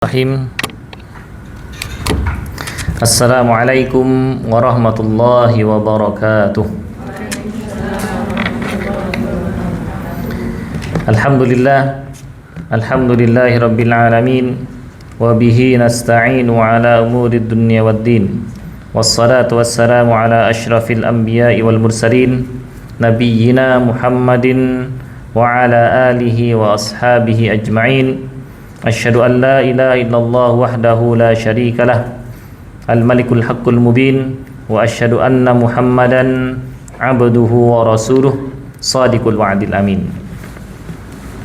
Bismillahirrahmanirrahim. Assalamualaikum warahmatullahi wabarakatuh. Alhamdulillahi rabbil alamin. Wa bihi nasta'inu ala umurid dunya waddin. Wassalatu wassalamu ala ashrafil anbiya'i wal mursalin, nabiyyina Muhammadin wa ala alihi wa ashabihi ajma'in. Asyhadu an la ilaha illallah wahdahu la syarika lah, al-malikul haqqul mubin, wa asyhadu anna Muhammadan abduhu wa rasuluh, sadiqul wa'dil amin.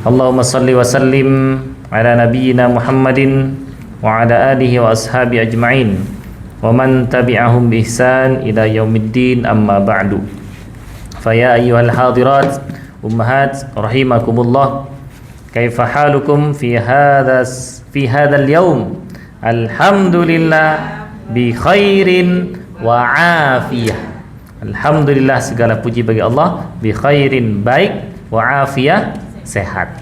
Allahumma salli wa sallim ala nabiyyina Muhammadin wa ala alihi wa ashabi ajma'in wa man tabi'ahum bi ihsan ila yaumiddin, amma ba'du. Fa ya ayyuhal hadirat ummahat rahimakumullah, kaifa halukum fi hadzal yaum? Alhamdulillah bi khairin wa afiyah. Alhamdulillah, segala puji bagi Allah, bi khairin, baik, wa afiyah, sehat.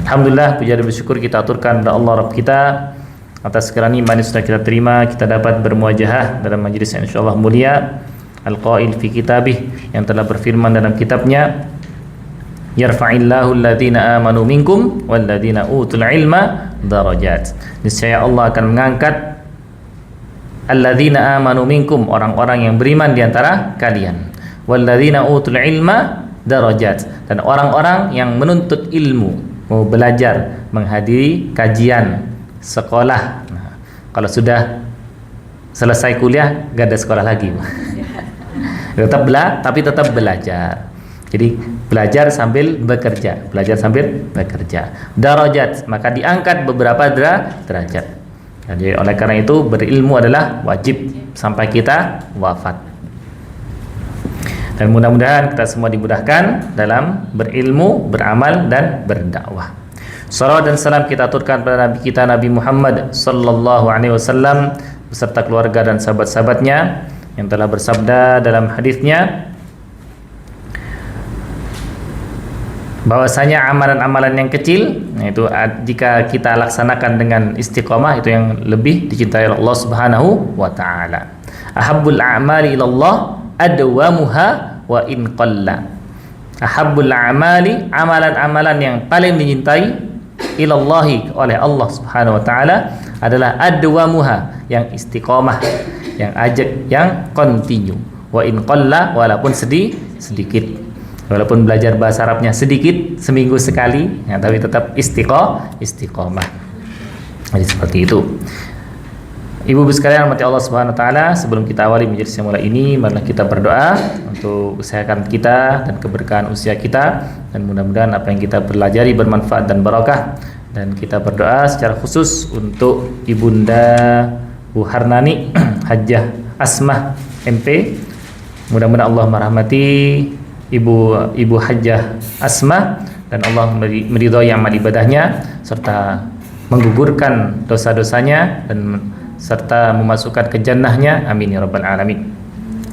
Alhamdulillah, puji dan bersyukur kita aturkan kepada Allah Rabb kita atas segala nikmat yang sudah kita terima. Kita dapat bermuajahah dalam majlis yang insyaallah mulia, Al-Qail fi kitabih, yang telah berfirman dalam kitabnya, yarfa'illahu alladhina amanu minkum walladhina utul ilma darajat. Niscaya Allah akan mengangkat alladhina amanu minkum, orang-orang yang beriman di antara kalian, walladhina utul ilma darajat, dan orang-orang yang menuntut ilmu, mau belajar, menghadiri kajian sekolah. Nah, kalau sudah selesai kuliah gak ada sekolah lagi. Tapi tetap belajar. Jadi belajar sambil bekerja, belajar sambil bekerja. Darajat, maka diangkat beberapa derajat. Jadi oleh karena itu berilmu adalah wajib sampai kita wafat. Dan mudah-mudahan kita semua dimudahkan dalam berilmu, beramal, dan berdakwah. Salawat dan salam kita aturkan pada Nabi kita, Nabi Muhammad sallallahu alaihi wasallam beserta keluarga dan sahabat-sahabatnya yang telah bersabda dalam hadisnya bahwasanya amalan-amalan yang kecil, yaitu jika kita laksanakan dengan istiqomah, itu yang lebih dicintai oleh Allah Subhanahu wa taala. Ahabbul a'mali ilallah adwamuha wa in qalla. Ahabbul a'mali, amalan-amalan yang paling dicintai ilallahi, oleh Allah Subhanahu wa taala, adalah adwamuha, yang istiqomah, yang ajak, yang continue. Wa in qalla, walaupun sedikit. Walaupun belajar bahasa Arabnya sedikit, seminggu sekali, ya, tapi tetap istiqomah. Jadi seperti itu. Ibu-ibu sekalian rahmati Allah Subhanahu wa taala, sebelum kita awali majelis yang mulai ini, marilah kita berdoa untuk kesehatan kita dan keberkahan usia kita, dan mudah-mudahan apa yang kita pelajari bermanfaat dan barakah. Dan kita berdoa secara khusus untuk Ibunda Bu Harnani Hajjah Asmah MP. Mudah-mudahan Allah merahmati Ibu Hajjah Asmah, dan Allah meridhai amal ibadahnya serta menggugurkan dosa-dosanya dan serta memasukkan ke jannahnya, amin ya rabbal alamin.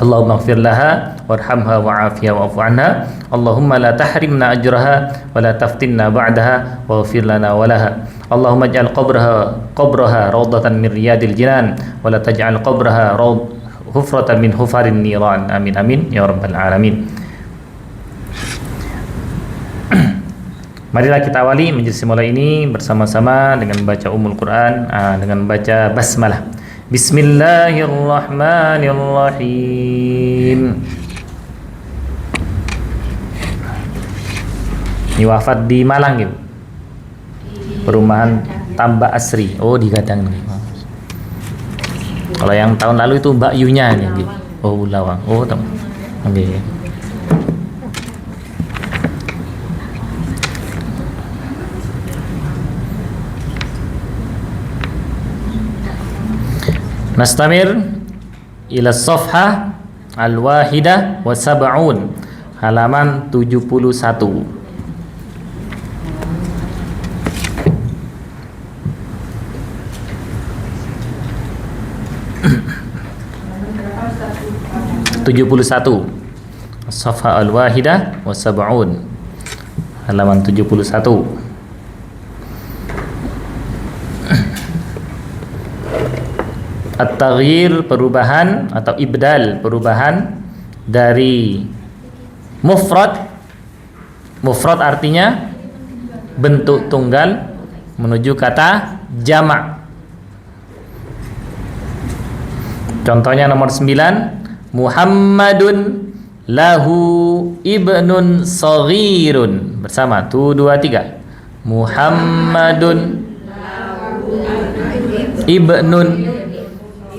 Allahumma ighfir laha warhamha wa'afiha wa'fu anha. Allahumma la tahrimna ajraha wa la taftinna ba'daha waghfir lana wa laha. Allahumma ij'al qabraha rawdatan min riyadil jinan wa la taj'al qabraha hufratan min hufarin niran, amin amin ya rabbal alamin. Marilah kita awali majelis mulai ini bersama-sama dengan membaca Ummul Quran, dengan membaca basmalah. Bismillahirrahmanirrahim. Ini wafat di Malang, Ibu. Perumahan Tambak Asri. Oh, di Gadang nih. Kalau yang tahun lalu itu Mbak Yunya nih, gitu. Oh, Lawang. Oh, tahu. Okay. Nastamir ila safhah al-wahidah wa sab'un, halaman 71. Safhah al-wahidah wa sab'un, halaman 71. At-taghyir perubahan atau ibdal perubahan dari mufrad. Mufrad artinya bentuk tunggal menuju kata jamak. Contohnya nomor 9, Muhammadun lahu ibnun saghirun. Bersama, 1, 2, 3. Muhammadun ibnun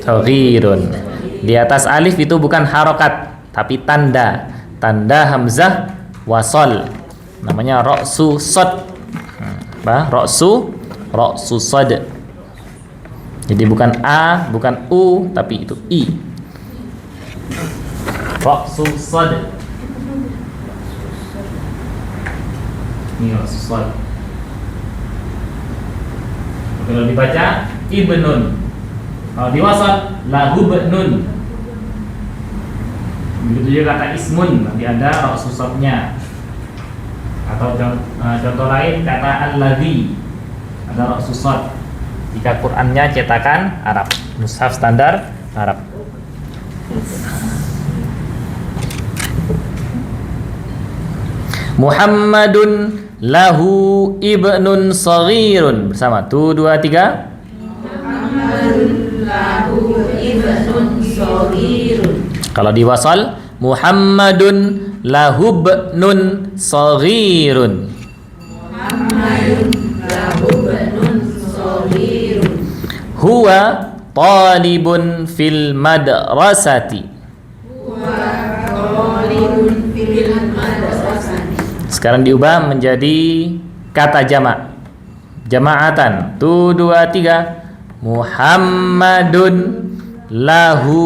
saghirun. Di atas alif itu bukan harokat, tapi tanda. Tanda hamzah wasol. Namanya ra'su sad. Ra'su sad. Jadi bukan a, bukan u, tapi itu i. Ra'su sad. Ini ra'su sad. Kalau dibaca ibnun, kalau diwasal lahu ibnun. Begitu juga kata ismun, nanti ada ra'su sadnya. Atau contoh lain kata alladzi, ada ra'su sad. Jika Qur'annya cetakan Arab, mushaf standar Arab. Muhammadun lahu ibnun saghirun. Bersama, 1, 2, 3. Muhammadun lahu ibnun saghirun. Kalau diwasal, Muhammadun lahu ibnun saghirun. Muhammadun lahu ibnun saghirun. Huwa talibun fil madrasati. Huwa talibun fil madrasati. Sekarang diubah menjadi kata jamak. Jama'atan. 1, 2, 3. Muhammadun lahu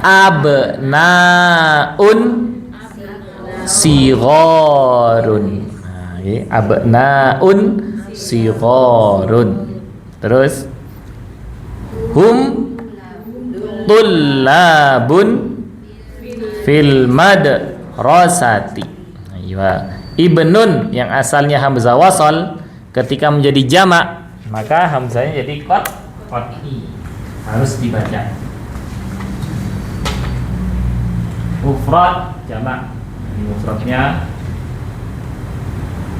abnaun sigharun. Nah, okay. Abnaun sigharun. Terus hum tullabun fil madrasati. Ibnun yang asalnya hamzah wasal ketika menjadi jamak, maka hamzahnya jadi qat'i. Harus dibaca. Mufrad jamak. Ini mufradnya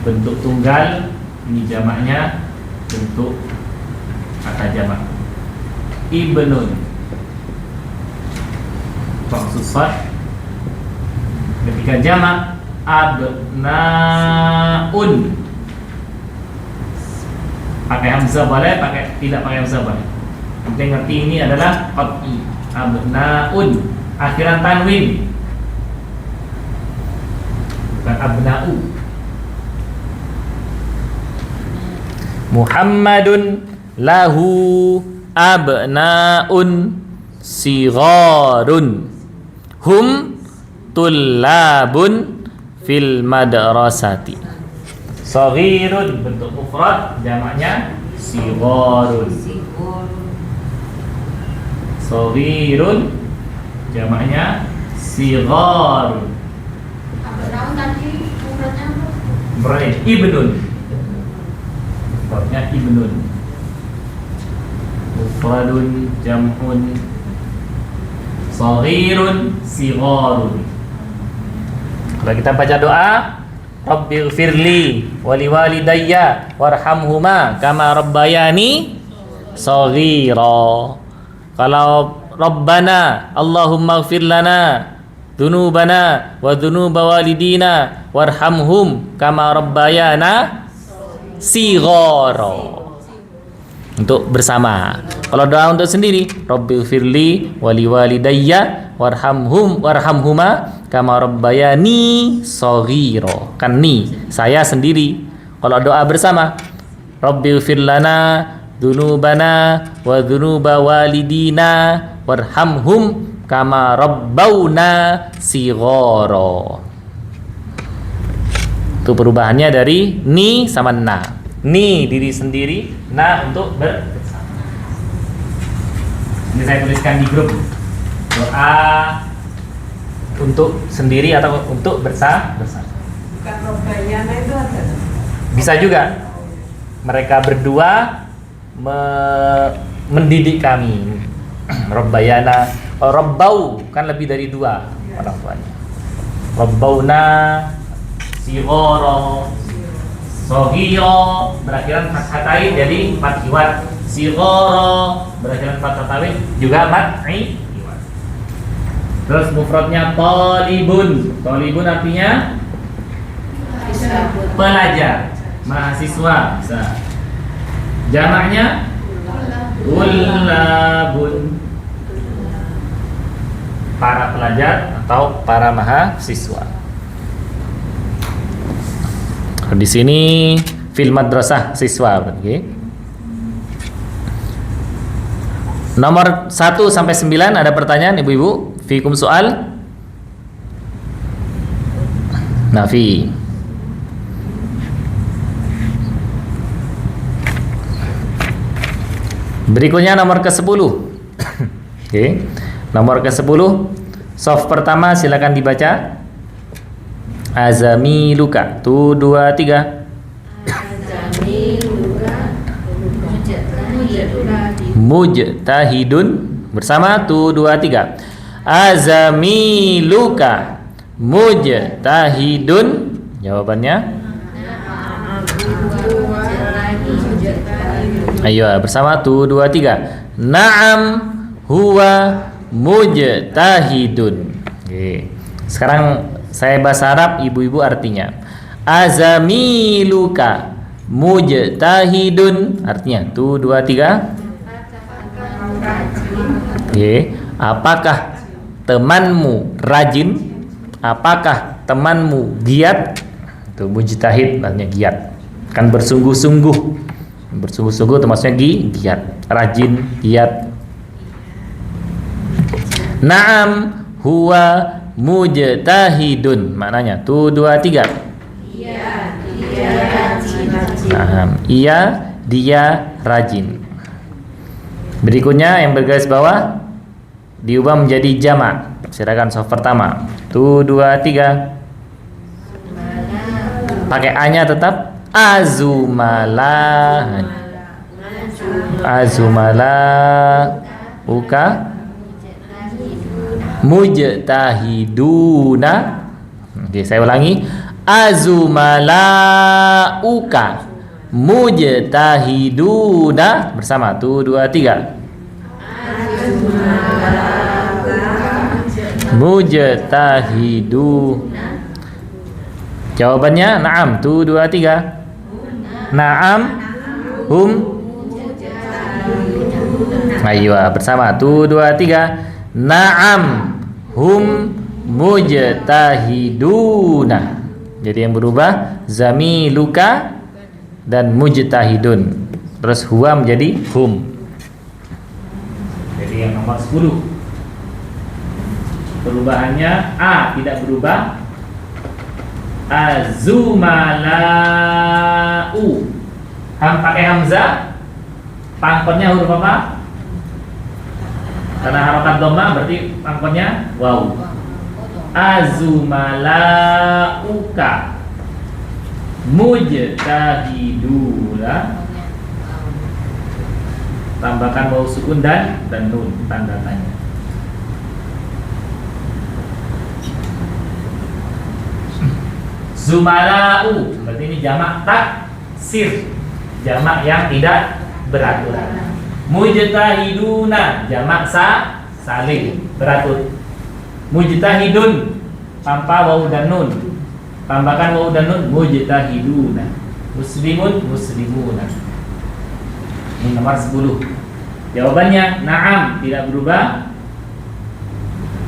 bentuk tunggal, ini jamaknya bentuk kata jamak. Ibnun maksud ketika jamak abnaun pakai hamzah boleh, tidak pakai hamzah boleh. Penting ngerti ini adalah qat'i. Abnaun akhiran tanwin, bukan abna'u. Muhammadun lahu abnaun sigharun hum tullabun fil madrasati. Saghirun bentuk mufrad, jamaknya sigharun. Saghirun jamaknya sigharun. Abnaun tadi mufradnya apa? Mufradnya ibnun. Mufradnya ibnun. Mufradun jam'un saghirun sigharun. Kalau kita baca doa, Rabbighfirli wa liwalidayya warhamhuma kama rabbayani shaghira. Kalau Rabbana Allahumma ighfir lana dzunubana wa dzunuba walidina warhamhum kama rabbayana shighara. Untuk bersama. Kalau doa untuk sendiri, Rabbighfirli wa liwalidayya warhamhuma kama rabbayani shaghira. Kan ni, saya sendiri. Kalau doa bersama, Rabbighfir lana dzunubana wa dzunuba walidina warhamhum kama rabbauna shighara. Itu perubahannya dari ni sama na. Ni diri sendiri, na untuk bersama. Ini saya tuliskan di grup. Doa untuk sendiri atau untuk bersama. Bukan Rabbayana itu ada. Bisa juga mereka berdua mendidik kami. Rabbayana, rabbau kan lebih dari 2 orang tuanya. Rabbauna, sighara, saghira berakhiran fathatain jadi fathiwat, sighara berakhiran fathatain juga mat'i. Terus mufradnya talibun. Talibun artinya pelajar, mahasiswa. Bisa. Jamaknya tullabun, para pelajar atau para mahasiswa. Di sini fil madrasah siswa, okay. Nomor 1 sampai 9 ada pertanyaan ibu-ibu? Fikum soal? Nafi. Berikutnya nomor ke-10. Oke. Nomor ke-10. Soft pertama silakan dibaca. Azamiluka. 1 2 3. Mujtahidun. Bersama 1 2 3. Azamiluka mujtahidun. Jawabannya ayo bersama 1 2 3. Na'am huwa mujtahidun. Oke. Sekarang saya bahasa Arab, ibu-ibu artinya. Azamiluka mujtahidun artinya 1 2 3. Oke. Apakah temanmu rajin? Apakah temanmu giat? Itu mujtahid artinya giat. Kan bersungguh-sungguh. Bersungguh-sungguh termasuknya giat, rajin, giat. Naam huwa mujtahidun. Maknanya 1 2 3. Iya, dia rajin. Naam, iya dia rajin. Berikutnya yang bergaris bawah diubah menjadi jamak. Silakan soft pertama. 1 2 3. Pakai A-nya tetap azumala. Azumala uka mujtahiduna. Oke, saya ulangi. Azumala uka mujtahiduna. Bersama 1 2 3. Mujtahidu. Jawabannya na'am. 1 2 3. Na'am hum. Ayo bersama 1 2 3. Na'am hum mujtahiduna. Jadi yang berubah zamiluka dan mujtahidun. Terus huwa menjadi hum. Jadi yang nomor 10 perubahannya A tidak berubah. Azumalau. Pakai hamzah. Pangkonnya huruf apa? Karena harokat dhamma berarti pangkonnya waw. Azumalauka mujtahiduna. Tambahkan waw sukun dan nun tanda tanya. Zumalau berarti ini jamak taksir, jamak yang tidak beraturan. Mujtahiduna jamak salim beratur. Mujtahidun tanpa waw dan nun, tambahkan waw dan nun mujtahiduna. Muslimun muslimuna. Ini nomor 10. Jawabannya na'am tidak berubah.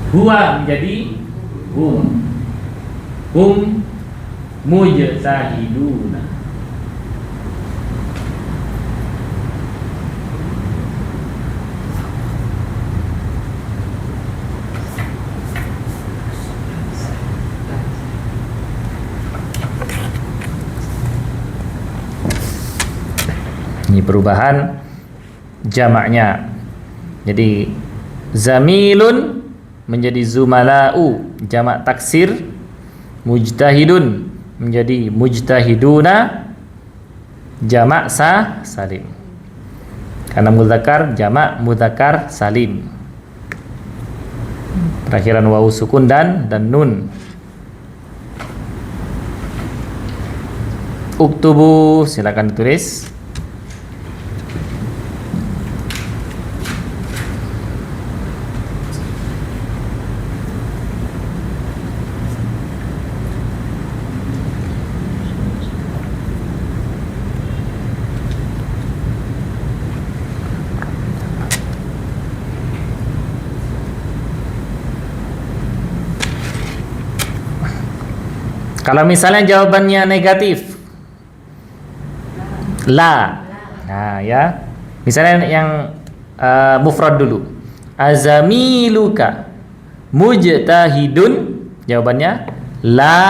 Huwa menjadi hum. Hum mujtahiduna. Ini perubahan jamaknya. Jadi zamilun menjadi zumalau, jamak taksir. Mujtahidun menjadi mujtahiduna, jamak salim. Karena mudzakkar jamak mudzakkar salim. Terakhiran wawu sukun dan nun. Uktubu, silakan ditulis. Kalau misalnya jawabannya negatif, la. Nah, ya. Misalnya yang mufrad dulu. Azamiluka mujtahidun. Jawabannya la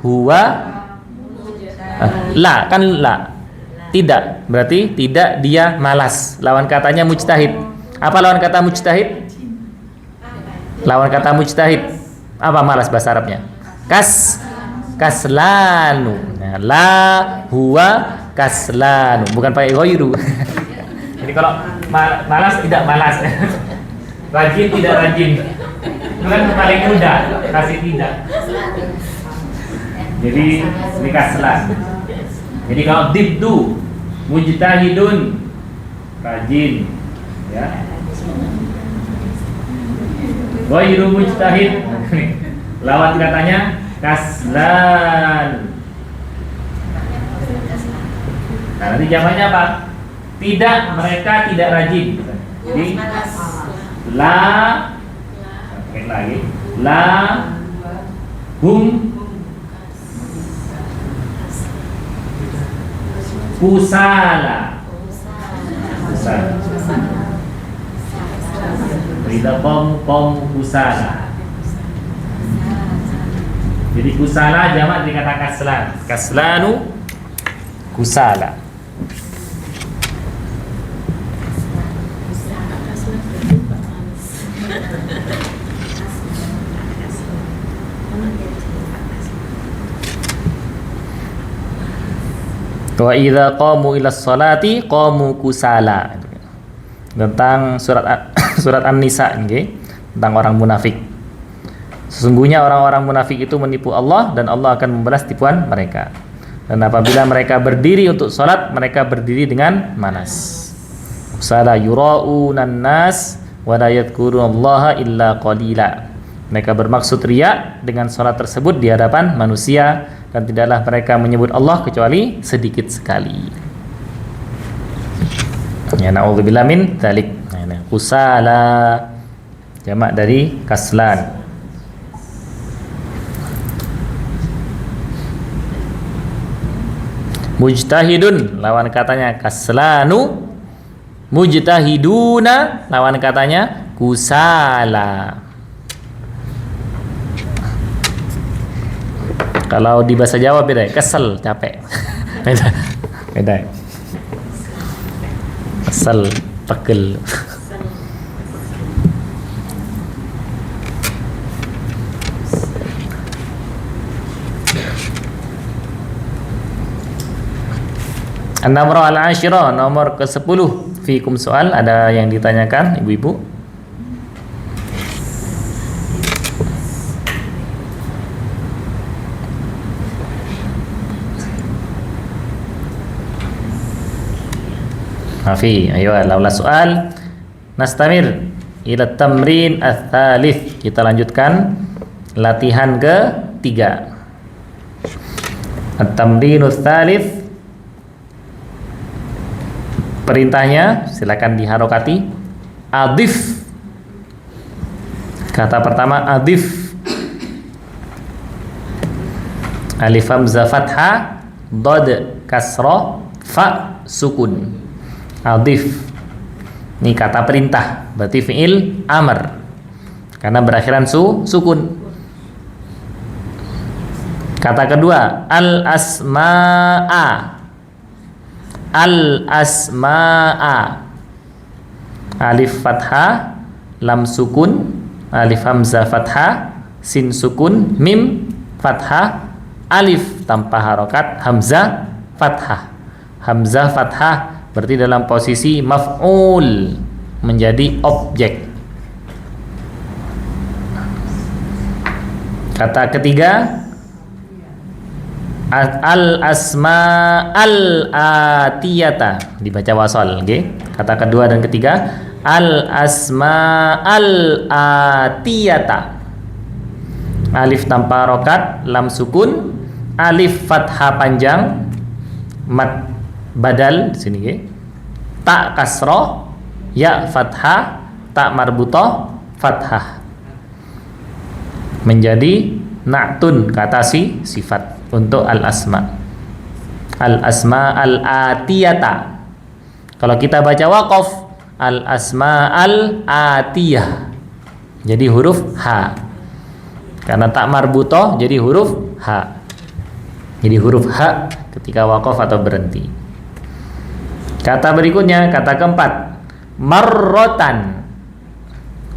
huwa la, kan la. Tidak, berarti tidak dia malas. Lawan katanya mujtahid. Apa lawan kata mujtahid? Lawan kata mujtahid apa malas bahasa Arabnya? Kaslanu. Nah, la huwa kaslanu, bukan pakai ghairu. Jadi kalau malas tidak malas. Rajin tidak rajin. Itu kan paling mudah kasih tidak. Jadi ini kaslan. Jadi kalau dibdu mujtahidun rajin, ya. Ghairu mujtahid lawan katanya kaslan. Nah, nanti jawabannya apa? Tidak, mereka tidak rajin. Jadi la lagi la hum kusala. Tidak kom kusala. Jadi kusala jamak dikata kaslan. Kaslanu kusala. Wa idza qamu ila sholati qamu kusala. Tentang surat An-Nisa, okay? Tentang orang munafik. Sesungguhnya orang-orang munafik itu menipu Allah dan Allah akan membalas tipuan mereka. Dan apabila mereka berdiri untuk sholat, mereka berdiri dengan malas. Kusala yura'unan nas wa la yadhkurullaha illa qalila. Mereka bermaksud riya dengan sholat tersebut di hadapan manusia, dan tidaklah mereka menyebut Allah kecuali sedikit sekali. Ya, na'udzubillah min dzalik. Kusala jamak dari kaslan. Mujtahidun lawan katanya kaslanu. Mujtahiduna lawan katanya kusala. Kalau di bahasa Jawa beda, kesel, capek. Beda. Kesel, pegel. An-namra al-ashira, nomor ke-10. Fikum soal, ada yang ditanyakan ibu-ibu? Mafi, ayo laula soal. Nastamir ila tamrin ats-tsalits. Kita lanjutkan latihan ke-3. At-tamrinus tsalits. Perintahnya silakan diharokati. Adif. Kata pertama adif. Alif hamzah fathah, dad kasrah, fa sukun. Adif. Ini kata perintah, berarti fi'il amr. Karena berakhiran sukun. Kata kedua al-asma'a. Al-asma'a. Alif fathah, lam sukun, alif hamzah fathah, sin sukun, mim fathah, alif tanpa harokat, hamzah fathah. Hamzah fathah berarti dalam posisi maf'ul, menjadi objek. Kata ketiga, al-asma al-atiyata, dibaca wasal, okay? Kata kedua dan ketiga, al-asma al-atiyata, alif tanpa harokat, lam sukun, alif fathah panjang, mat badal di sini, okay? Ta kasroh, ya fathah, ta marbutah fathah, menjadi na'tun, kata sifat untuk al-asma. Al-asma al-atiyata. Kalau kita baca waqaf, al-asma al-atiyah, jadi huruf H. Karena tak marbutah jadi huruf H. Jadi huruf H ketika waqaf atau berhenti. Kata berikutnya, kata keempat, marrotan.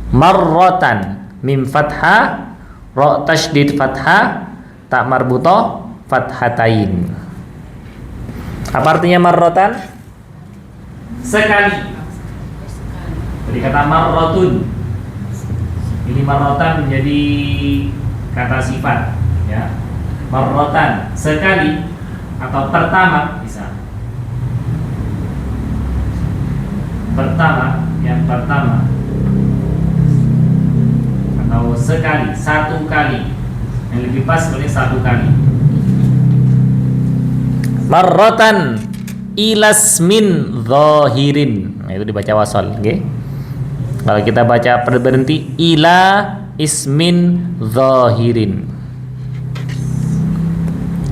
Marrotan, mim fathah, ra tasydid fathah, tak marbutah fathatain. Apa artinya marrotan? Sekali. Jadi kata marrotun, ini marrotan menjadi kata sifat, ya. Marrotan, sekali atau pertama bisa. Pertama, yang pertama, atau sekali, satu kali. Yang lebih pas sebenarnya satu kali. Marrotan ilasmin zahirin. Nah, itu dibaca wasal, okay? Kalau kita baca berhenti, ila ismin zahirin.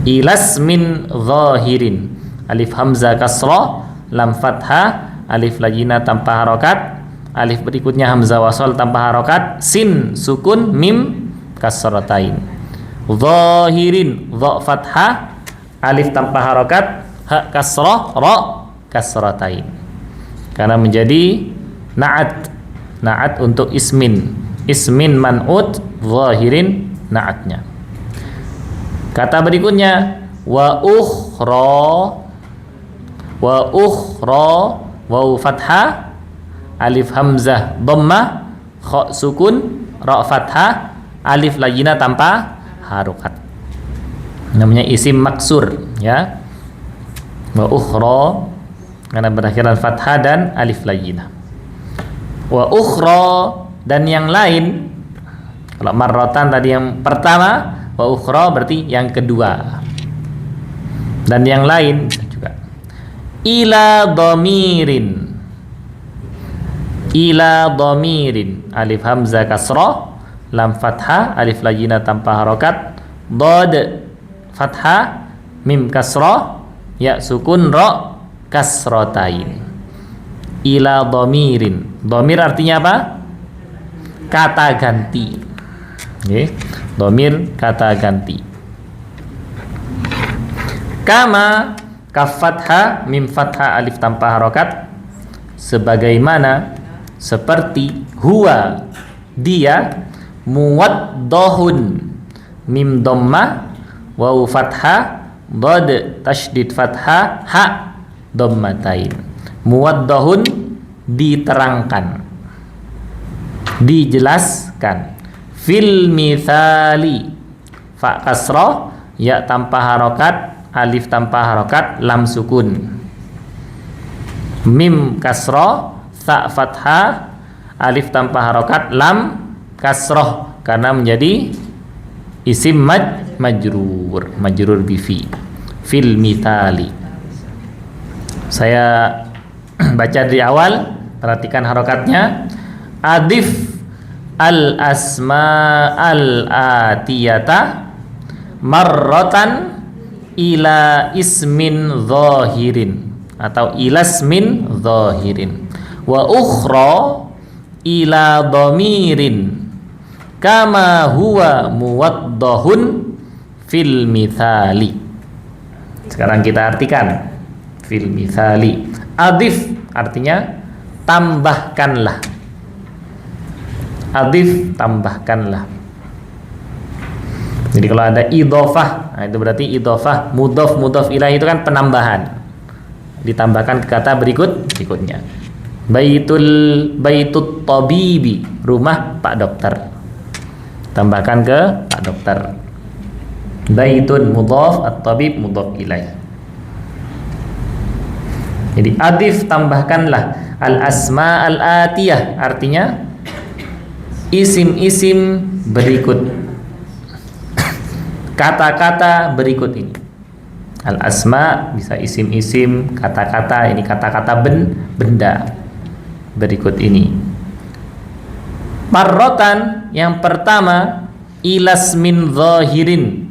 Ilasmin zahirin. Alif hamzah kasrah, lam fathah, alif lajina tanpa harokat, alif berikutnya hamzah wasal tanpa harokat, sin sukun, mim kasratain. Zahirin, dha fathah, alif tanpa harokat, ha kasrah, ra kasratain. Karena menjadi na'at untuk ismin man'ut, zahirin na'atnya. Kata berikutnya, wa ukhra, waw fathah, alif hamzah dhammah, kha sukun, ra fathah, alif lajina tanpa harokat. Namanya isim maksur, ya. Wa ukhra karena berakhiran fathah dan alif lajina. Wa ukhra, dan yang lain. Kalau marrotan tadi yang pertama, wa ukhra berarti yang kedua. Dan yang lain bisa juga. Ila dhamirin, alif hamzah kasrah, lam fathah, alif lajina tanpa harokat, dad fathah, mim kasrah, ya sukun, ra kasratain. Ila dhamirin. Dhamir artinya apa? Kata ganti. Okay. Dhamir kata ganti. Kama, kaf fathah, mim fathah, alif tanpa harokat, sebagaimana, seperti, huwa dia, muwaddahun, mim dhammah, waw fathah, dad tasydid fathah, ha dhammatain. Muwaddahun, diterangkan, dijelaskan. Fil mithali, fa kasrah, ya tanpa harokat, alif tanpa harokat, lam sukun, mim kasrah, sa fathah, alif tanpa harokat, lam kasrah, karena menjadi isim majrur bifi. Fil mithali. Saya baca di awal, perhatikan harokatnya. Adif al-asma al-atiyata marrotan ila ismin zahirin, atau ilasmin zahirin, wa ukhra ila dhamirin, kama huwa muwaddahun fil mithali. Sekarang kita artikan fil mithali. Adif artinya tambahkanlah. Adif, tambahkanlah. Jadi kalau ada idhofah, nah itu berarti idhofah mudhof ilaih itu kan penambahan. ditambahkan ke kata berikutnya. Baitut tabibi, rumah Pak Dokter. Tambahkan ke Pak Dokter. Baitun mudhaf, at-tabib mudhaf ilaih. Jadi adif tambahkanlah al-asma al-atiyah, artinya isim-isim berikut, kata-kata berikut ini. Al-asma bisa isim-isim, kata-kata, ini kata-kata benda berikut ini. Marrotan, yang pertama, ilas min zahirin,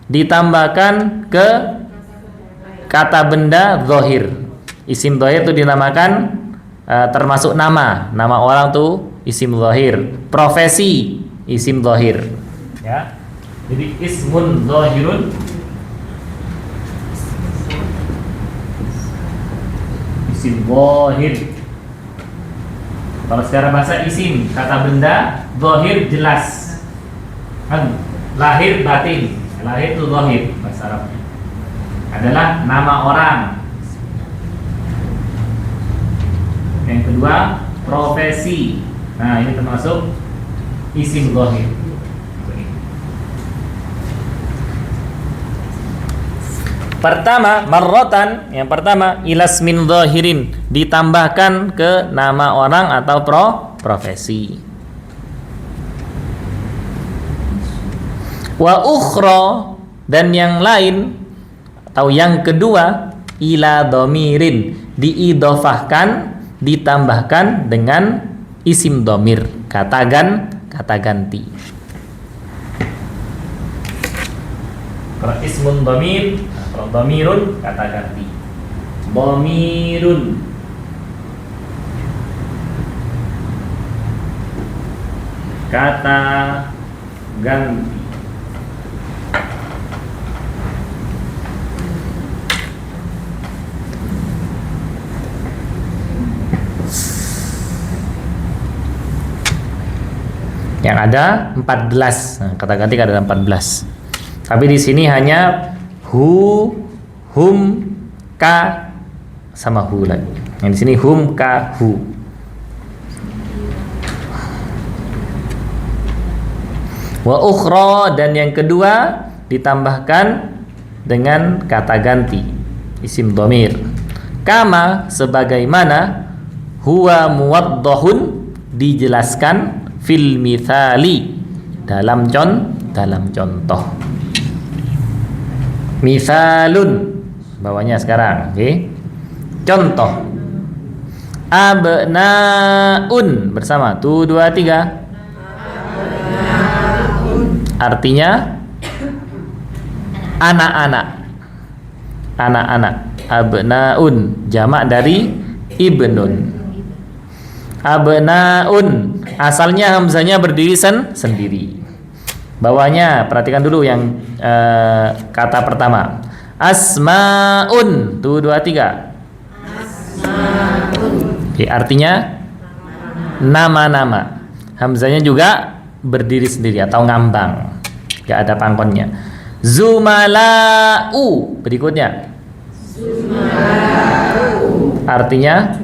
ditambahkan ke kata benda zahir. Isim zahir itu dinamakan termasuk nama orang tuh isim zahir. Profesi isim zahir, ya. Jadi ismun zahirun, isim zahir. Kalau secara bahasa isim, kata benda, zahir jelas, kan? Lahir batin, lahir itu zahir bahasa Arabnya, adalah nama orang. Yang kedua, profesi. Nah, ini termasuk isim zahir. Pertama, marrotan, yang pertama, ilas min zahirin, ditambahkan ke nama orang atau profesi. Wa ukhra, dan yang lain atau yang kedua, ila dhamirin, diidhofahkan, ditambahkan dengan isim dhamir, kata ganti. Kalau ismun dhamir, kalau dhamirun, kata ganti. Dhamirun, kata ganti. Yang ada 14. Nah, kata ganti ada 14. Tapi di sini hanya hu, hum, ka sama hu lagi. Yang di sini hum, ka, hu. Wa ukhra, dan yang kedua ditambahkan dengan kata ganti isim dhamir. Kama, sebagaimana, huwa muwaddahun, dijelaskan, fil mithali, dalam contoh. Mithalun, bawahnya sekarang, oke? Contoh. Abnaun, bersama, 1, 2, 3. Artinya anak-anak. Abnaun, jamak dari ibnun. Abnaun, asalnya hamzanya berdiri sendiri. Bawahnya perhatikan dulu yang kata pertama. Asmaun, 1, 2, 3. Oke, artinya nama-nama. Hamzanya juga berdiri sendiri atau ngambang, gak ada pangkonnya. Zumalau, berikutnya. Zumalau, artinya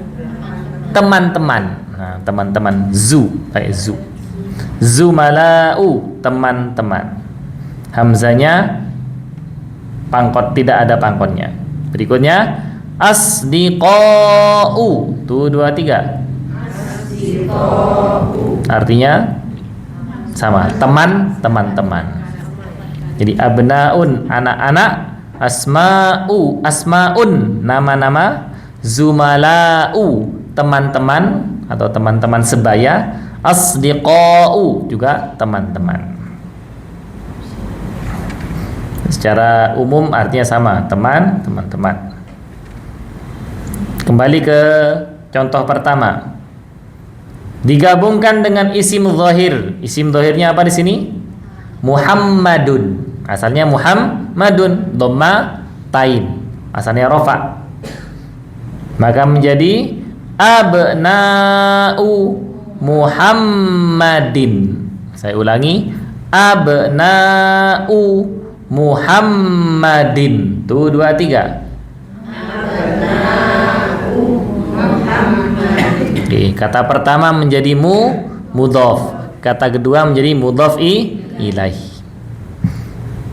teman-teman. Nah, teman-teman, kayak zu. Zumalau, teman-teman. Hamzanya tidak ada pangkonnya. Berikutnya, asdiqau, 1, 2, 3. Artinya sama, teman-teman. Jadi abnaun, anak-anak, asmaun, nama-nama, zumalau, teman-teman atau teman-teman sebaya, asdiqau, juga teman-teman. Secara umum artinya sama, teman-teman. Kembali ke contoh pertama. Digabungkan dengan isim zahir. Isim zahirnya apa di sini? Muhammadun. Asalnya Muhammadun, dhamma tain. Asalnya rafa. Maka menjadi abna'u Muhammadin. Saya ulangi, abna'u Muhammadin. 1, 2, 3. Muhammadin. Oke, kata pertama menjadi mudhof, kata kedua menjadi mudhof ilaih.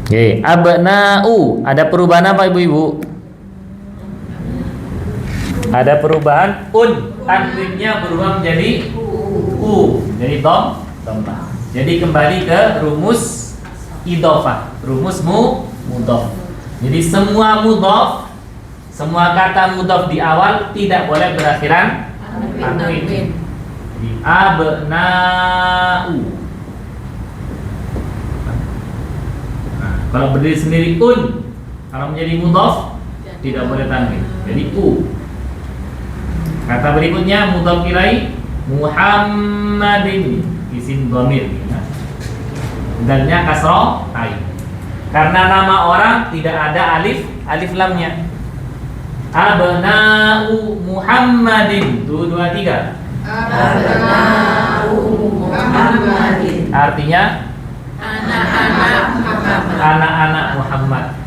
Oke, abna'u, ada perubahan apa ibu-ibu? Ada perubahan tanwinnya berubah menjadi jadi dhammah. Jadi kembali ke rumus idhofah, rumus mudhof. Jadi semua mudhof, semua kata mudhof di awal tidak boleh berakhiran tanwin. Jadi abna'u. Nah, kalau berdiri sendiri kalau menjadi mudhof tidak boleh tanwin. Jadi Kata berikutnya mudhof ilaih Muhammadin, isim dhamir. Dalnya kasroh ain. Karena nama orang tidak ada alif lamnya. Abna'u Muhammadin. 2, 3. Abna'u Muhammadin. Artinya anak-anak Muhammad.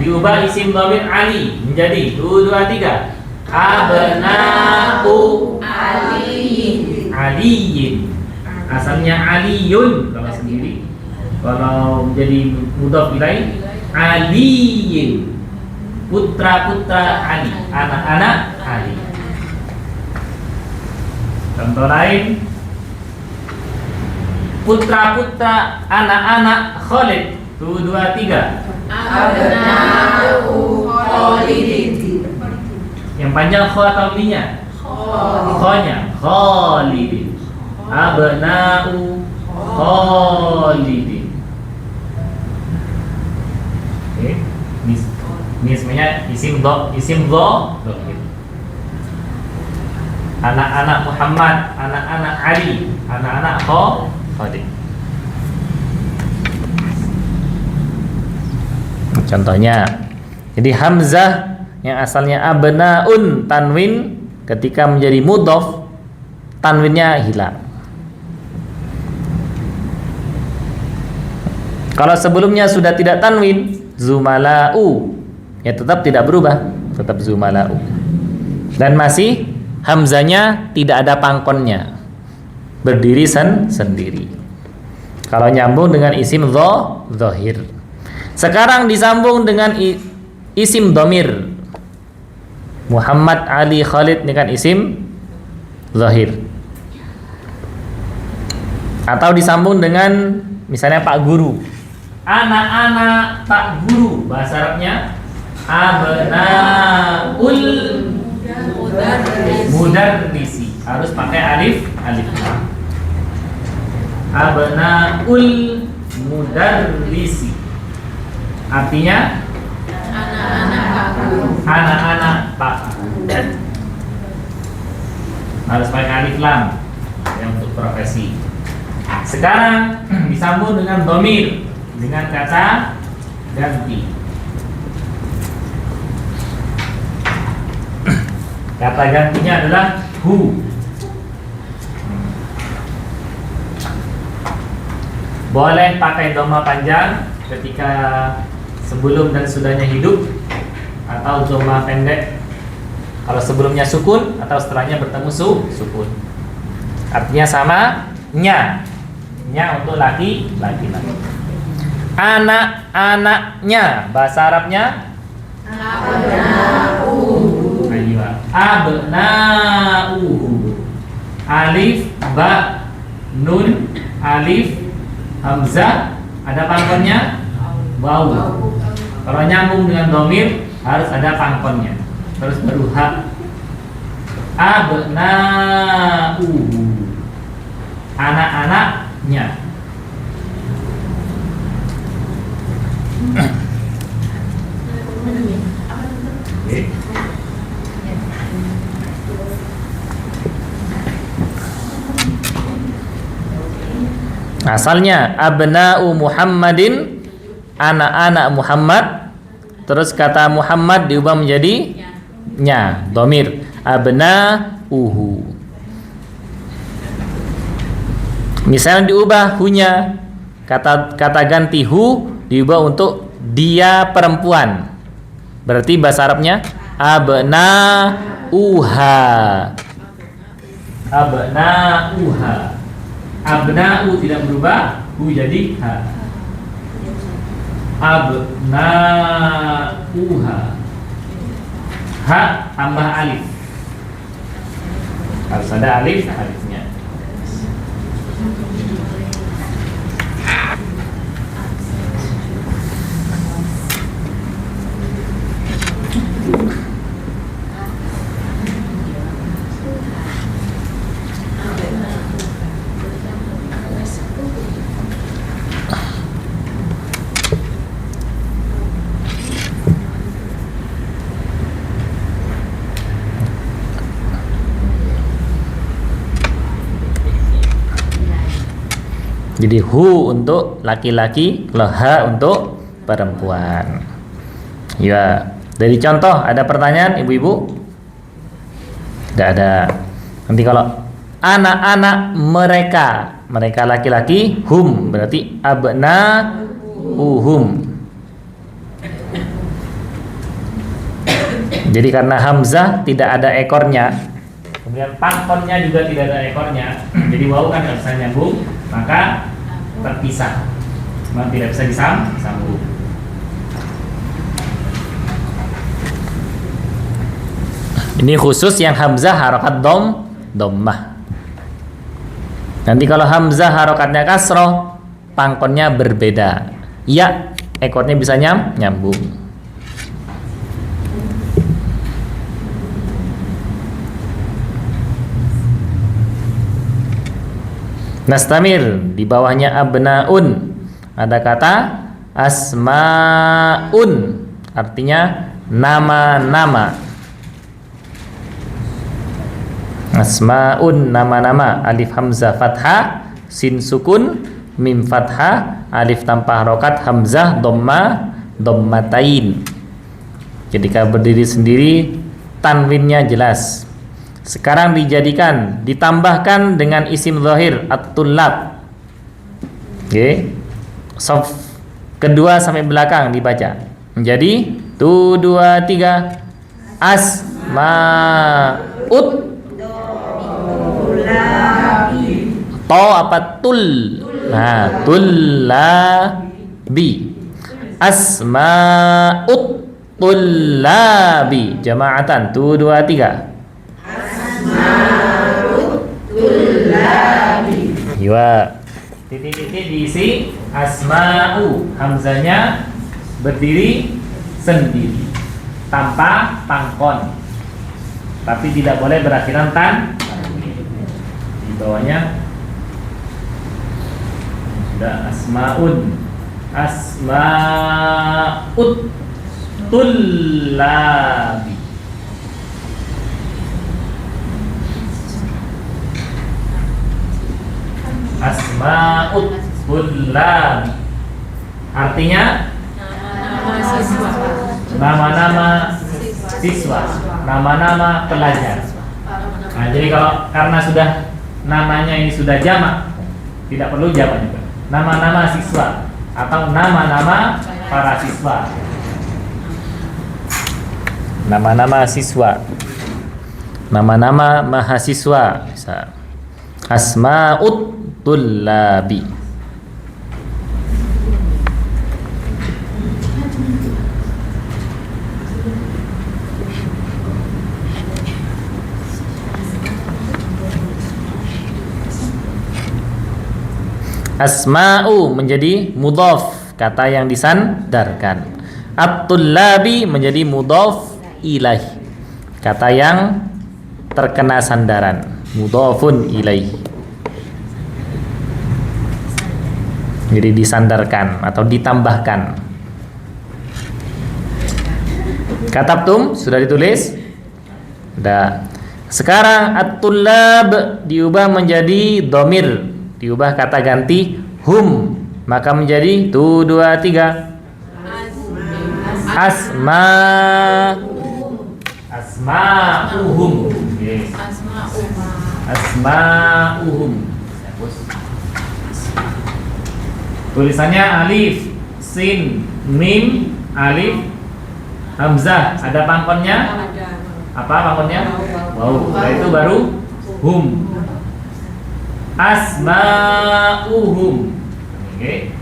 Diubah isim dhamir Ali menjadi 2, 3. Abna'u Aliyin. Asalnya Aliyun kalau sendiri. Kalau menjadi mudhof ilaih Aliyin. Putra-putra Ali, anak-anak Ali. Contoh lain, putra-putra anak-anak Khalid. 2, 3. Abna'u Khalidin. Yang panjang kho atau linya? Kho-nya Khalidin. Abna'u Khalidin. Oke, ini sebenarnya isim dhamir. Anak-anak Muhammad, anak-anak Ali, anak-anak Khalid. Contohnya, jadi hamzah yang asalnya abnaun tanwin ketika menjadi mudhof tanwinnya hilang. Kalau sebelumnya sudah tidak tanwin zumala'u, ya tetap tidak berubah, tetap zumala'u. Dan masih hamzanya tidak ada pangkonnya, berdiri sendiri. Kalau nyambung dengan isim dhahir. Sekarang disambung dengan isim dhamir. Muhammad, Ali, Khalid ini kan isim zahir. Atau disambung dengan misalnya Pak Guru. Anak-anak Pak Guru, bahasa Arabnya abnaul mudarrisi. Harus pakai alif lam. Abnaul mudarrisi. Artinya anak-anak Pak Guru. Harus pakai alif lam yang untuk profesi. Sekarang disambung dengan dhamir, dengan kata ganti. Kata gantinya adalah hu. Boleh pakai dhamma panjang ketika sebelum dan sudahnya hidup, atau dhamma pendek kalau sebelumnya sukun atau setelahnya bertemu sukun. Artinya sama, nya untuk laki-laki. Anak-anaknya, bahasa Arabnya abna'uhu. Alif, ba, nun, alif, hamzah, ada pangkonnya waw. Kalau nyambung dengan dhamir harus ada pangkonnya, terus baru ha. Abna'uhu, anak-anaknya. Okay. Asalnya abna'u Muhammadin, anak-anak Muhammad. Terus kata Muhammad diubah menjadi nya, dhamir, abna'uhu. Misalnya diubah hunya, kata ganti hu diubah untuk dia perempuan. Berarti bahasa Arabnya abna'uha, Abna'uha. Abna'u tidak berubah, hu jadi ha. Abna'uha. Ha tambah alif. Harus ada alifnya. Jadi hu untuk laki-laki, ha untuk perempuan. Ya, dari contoh ada pertanyaan ibu-ibu? Tidak ada. Nanti kalau anak-anak mereka laki-laki, hum berarti abna'uhum. Jadi karena hamzah tidak ada ekornya, kemudian pangkonnya juga tidak ada ekornya, jadi wawu kan nggak bisa nyambung, maka terpisah, memang tidak bisa disambung. Ini khusus yang hamzah harokat dhammah. Nanti kalau hamzah harokatnya kasroh, pangkonnya berbeda. Ya, ekornya bisa nyambung. Nastamir, di bawahnya abnaun ada kata asmaun, artinya nama-nama. Asmaun, nama-nama. Alif hamzah fathah, sin sukun, mim fathah, alif tanpa harokat, hamzah dhamma, dhammatain. Ketika berdiri sendiri tanwinnya jelas. Sekarang ditambahkan dengan isim zahir at-tullab. Oke. Sof kedua sampai belakang dibaca. Menjadi 1 2 3 asmaut. To apa tul? Nah, tullabi. Asmaut tullabi. Jama'atan 1 2 3. Iya. Titik-titik diisi asma'u, hamzanya berdiri sendiri tanpa pangkon, tapi tidak boleh berakhiran tan. Di bawahnya sudah asma'un, asma'ut tullabi. Asma'ut tullabi artinya nama-nama siswa, nama-nama pelajar. Nah, jadi karena sudah namanya ini sudah jamak, tidak perlu jamak juga. Nama-nama siswa atau nama-nama para siswa. Nama-nama siswa, nama-nama mahasiswa bisa. Asma'ut tullabi. Asma'u menjadi mudhaf, kata yang disandarkan. At-tullabi menjadi mudhaf ilaih, kata yang terkena sandaran. Mudhafun ilaih, jadi disandarkan atau ditambahkan. Katabtum sudah ditulis? Sudah. Sekarang at-tullab diubah menjadi dhamir, diubah kata ganti hum, maka menjadi 1 2 3 asma'uhum. Yes. Asma'uhum. Tulisannya alif, sin, mim, alif, hamzah. Ada pangkonnya? Apa pangkonnya? Wow. Setelah itu baru hum. Asma'uhum. Oke.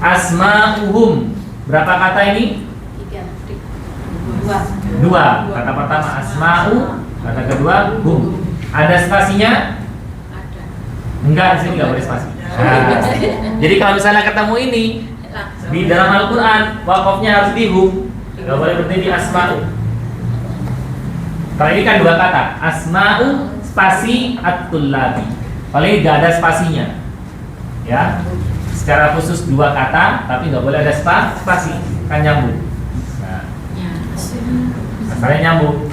Asma'uhum. Berapa kata ini? 2. Kata pertama asma'u, kata kedua hum. Ada spasinya? Enggak, di sini enggak boleh spasi. Nah, jadi kalau misalnya ketemu ini di dalam Al-Qur'an, wakafnya harus di hum. Enggak boleh berhenti di asma'u. Kalau ini kan 2 kata, asma'u spasi at-tullabi. Kalau ini enggak ada spasinya. Ya. Secara khusus 2 kata, tapi enggak boleh ada spasi, kan nyambung. Nah, asalnya nyambung.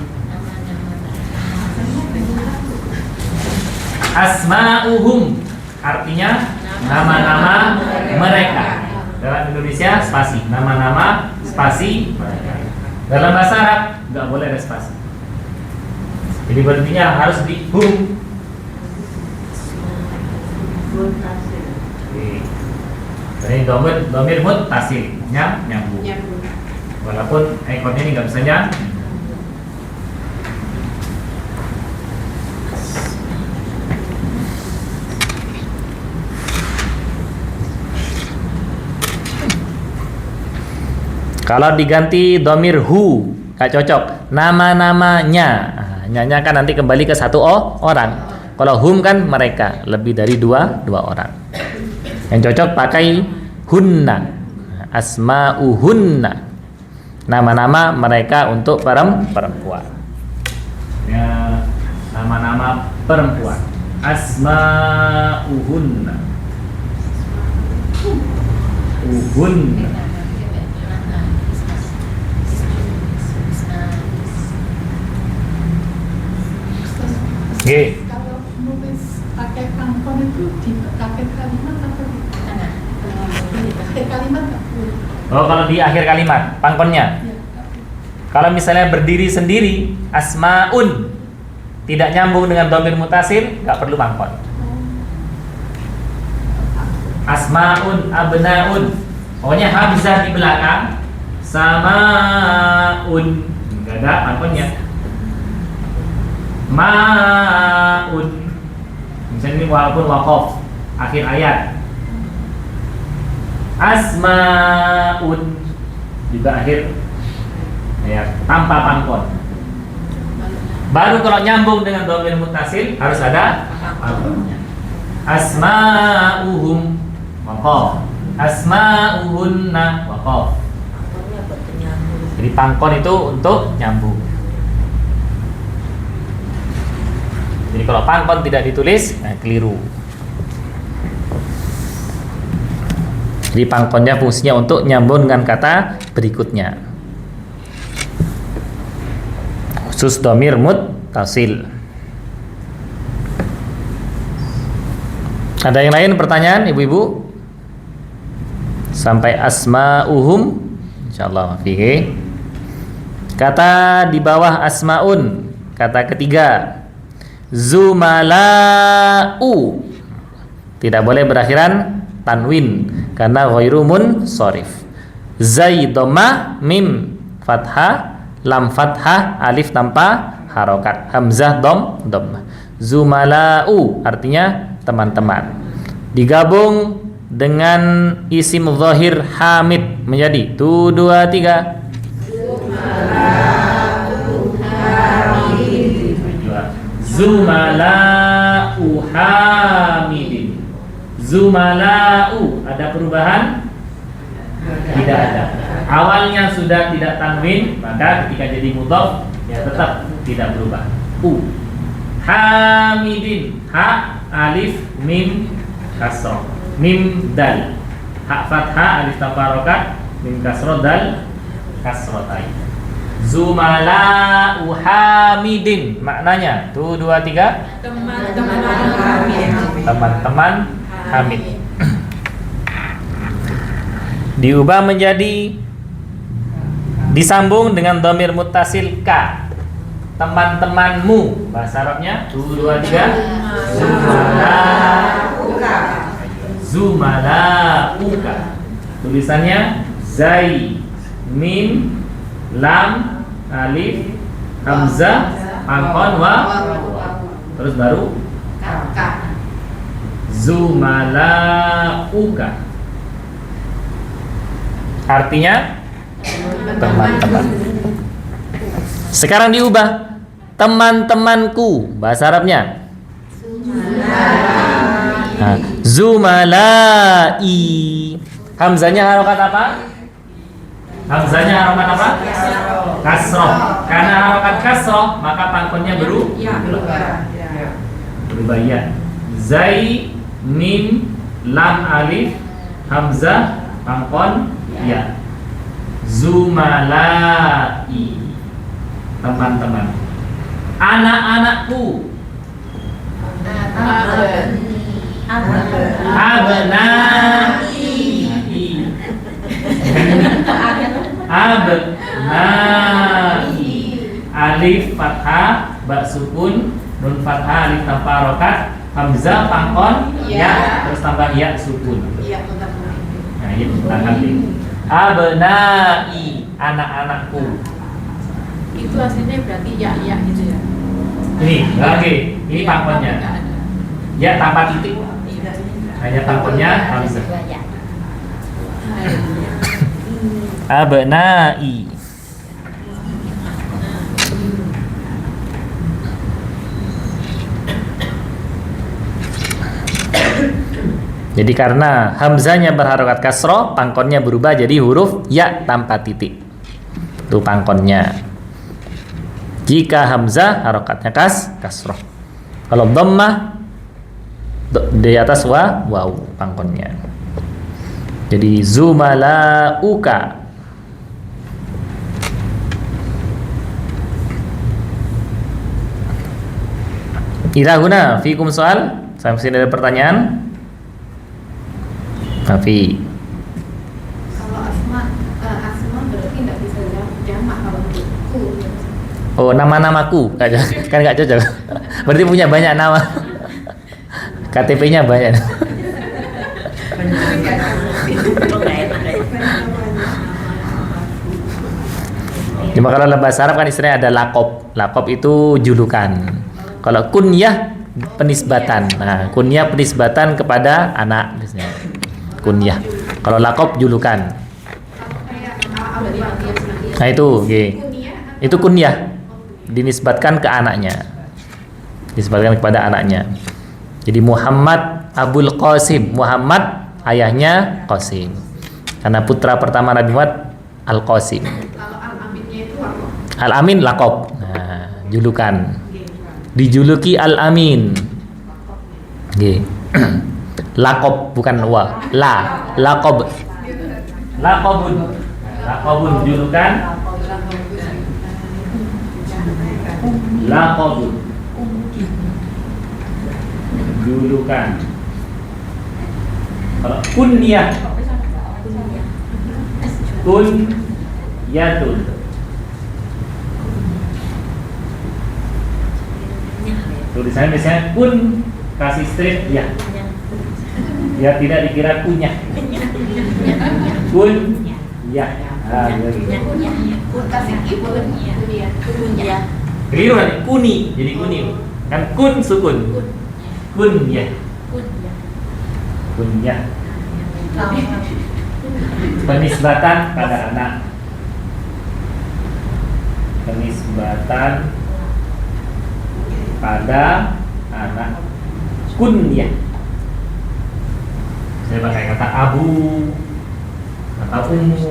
Asma'uhum artinya nama-nama mereka. Dalam Indonesia spasi, nama-nama spasi mereka. Dalam bahasa Arab nggak boleh ada spasi. Jadi berartinya harus di hum. Jadi domir muttasil nyambung. Walaupun ekornya ini nggak bisa nyambung. Kalau diganti domir hu, gak cocok. Nama-namanya, nyanya kan nanti kembali ke satu orang. Kalau hum kan mereka, lebih dari dua orang. Yang cocok pakai hunna, asma'uhunna, nama-nama mereka untuk perempuan. Ya, nama-nama perempuan. Asma'uhunna, uhunna. Okay. Kalau nulis pakai pangkon itu di akhir kalimat atau di akhir kalimat nggak boleh? Oh, kalau di akhir kalimat pangkonnya. Ya, Kalau misalnya berdiri sendiri, asmaun tidak nyambung dengan dhamir mutasil, nggak perlu pangkon. Asmaun, abnaun, pokoknya hamzah di belakang, samaun, nggak ada pangkonnya. Ma'un, misalnya ini walaupun waqaf akhir ayat. Asmaun juga akhir ayat tanpa pangkon. Baru kalau nyambung dengan dhamir muttasil harus ada pangkonnya. Asma'uhum waqaf, asma'uhunna waqaf. Jadi pangkon itu untuk nyambung. Jadi kalau pangkon tidak ditulis, keliru. Jadi pangkonnya fungsinya untuk nyambung dengan kata berikutnya. Khusus dhamir muttasil. Ada yang lain pertanyaan, ibu-ibu? Sampai asma'uhum, insyaallah. Oke. Kata di bawah asmaun, kata ketiga. Zumala'u tidak boleh berakhiran tanwin karena ghairu munsharif. Zai dhammah, mim fathah, lam fathah, alif tanpa harokat, hamzah dhammah. Zumala'u artinya teman-teman. Digabung dengan isim zahir hamid menjadi 1 2 3. Zumala'u hamidin. Zumala'u ada perubahan? Tidak ada. Awalnya sudah tidak tanwin, maka ketika jadi mudhaf ya tetap tidak berubah. Hamidin, ha alif mim kasroh, mim dal, ha fathah alif tanpa harokat, mim kasroh dal kasrotai. Zumala'u hamidin maknanya 1 2 3 teman-teman hamid. Diubah menjadi disambung dengan dhamir muttasil ka, teman-temanmu. Bahasa Arabnya 1 2 3 Zumala'uka. Tulisannya zai mim lam alif hamzah pangkon wa terus baru Kakak. zumalauka. Artinya teman-teman. Sekarang diubah, teman-temanku. Bahasa Arabnya zumalai. Hamzanya harokat apa? Hamzanya harokat apa? Kasroh. Karena harokat kasroh, maka pangkonnya berubah ya. Zai, mim, lam, alif, hamzah, pangkon ya. Zumalai, teman-teman. Anak-anakku. Abnai. Alif fathah, ba sukun, nun fathah, alif tanpa harokat, hamzah pangkon ya, terus tambah ya sukun. Nah, ini tanggapi. Abnai, anak-anakku. Itu aslinya berarti ya gitu ya. Ini lagi, ini pangkonnya. Ya tanpa titik. Hanya pangkonnya hamzah. Abnai. Jadi karena hamzanya berharokat kasroh, pangkonnya berubah jadi huruf ya tanpa titik. Itu pangkonnya. Jika hamzah harokatnya kasroh. Kalau dhammah di atas waw pangkonnya. Jadi zumalauka. Ila guna fikum soal. Sampai sini ada pertanyaan? Tapi Kalau asma berarti nggak bisa jamak kalau untuk ku. oh, nama-namaku kan nggak cocok. Berarti punya banyak nama. KTP-nya banyak. Cuma kalau dalam bahasa Arab kan istilahnya ada lakob. Lakob itu julukan. Kalau kunyah penisbatan. Nah, kunyah penisbatan kepada anak biasanya. Kunyah. Kalau lakob julukan. Nah itu, itu kunyah dinisbatkan ke anaknya, dinisbatkan kepada anaknya. Jadi Muhammad Abul Qasim, Muhammad ayahnya Qasim, karena putra pertama Nabi Muhammad Al Qasim. Kalau al-aminnya itu apa? Al Amin lakob, nah, julukan, dijuluki Al Amin. Lakob bukan wa, lakob, lakobun julukan, lakobun julukan. Kalau kunyah, kunyatul. Tulisannya biasanya kun kasih straight ya. Ya tidak dikira kunyah. Kun ya. Ah, keliru nanti kuni jadi kuni. Kan kun sukun. Kun ya. Kun ya. Penisbatan pada anak. Penisbatan pada anak. Kunyah. Saya pakai kata abu atau ummu,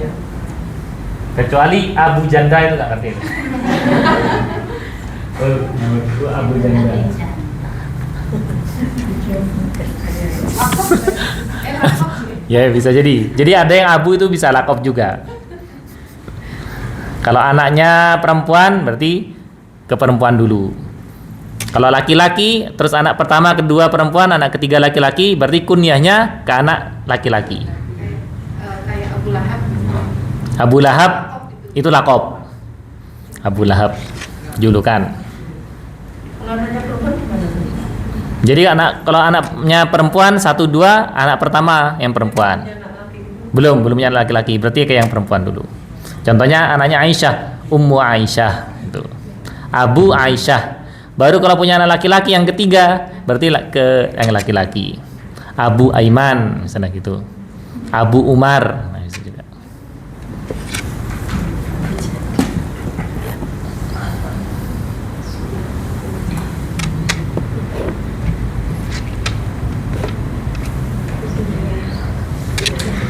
kecuali abu janda itu nggak ngerti. Oh, abu janda. Ya bisa jadi. Jadi ada yang abu itu bisa lakob juga. Kalau anaknya perempuan berarti ke perempuan dulu. Kalau laki-laki, terus anak pertama, kedua perempuan, anak ketiga laki-laki, berarti kunyahnya ke anak laki-laki. Kayak Abu Lahab. Abu Lahab itu lakob. Abu Lahab julukan. Kalau anaknya perempuan gimana? Jadi kalau anaknya perempuan 1, 2, anak pertama yang perempuan. Belumnya laki-laki, berarti kayak yang perempuan dulu. Contohnya anaknya Aisyah, Ummu Aisyah itu. Abu Aisyah. Baru kalau punya anak laki-laki yang ketiga, berarti ke yang laki-laki. Abu Aiman misalnya gitu. Abu Umar. Nah, itu juga.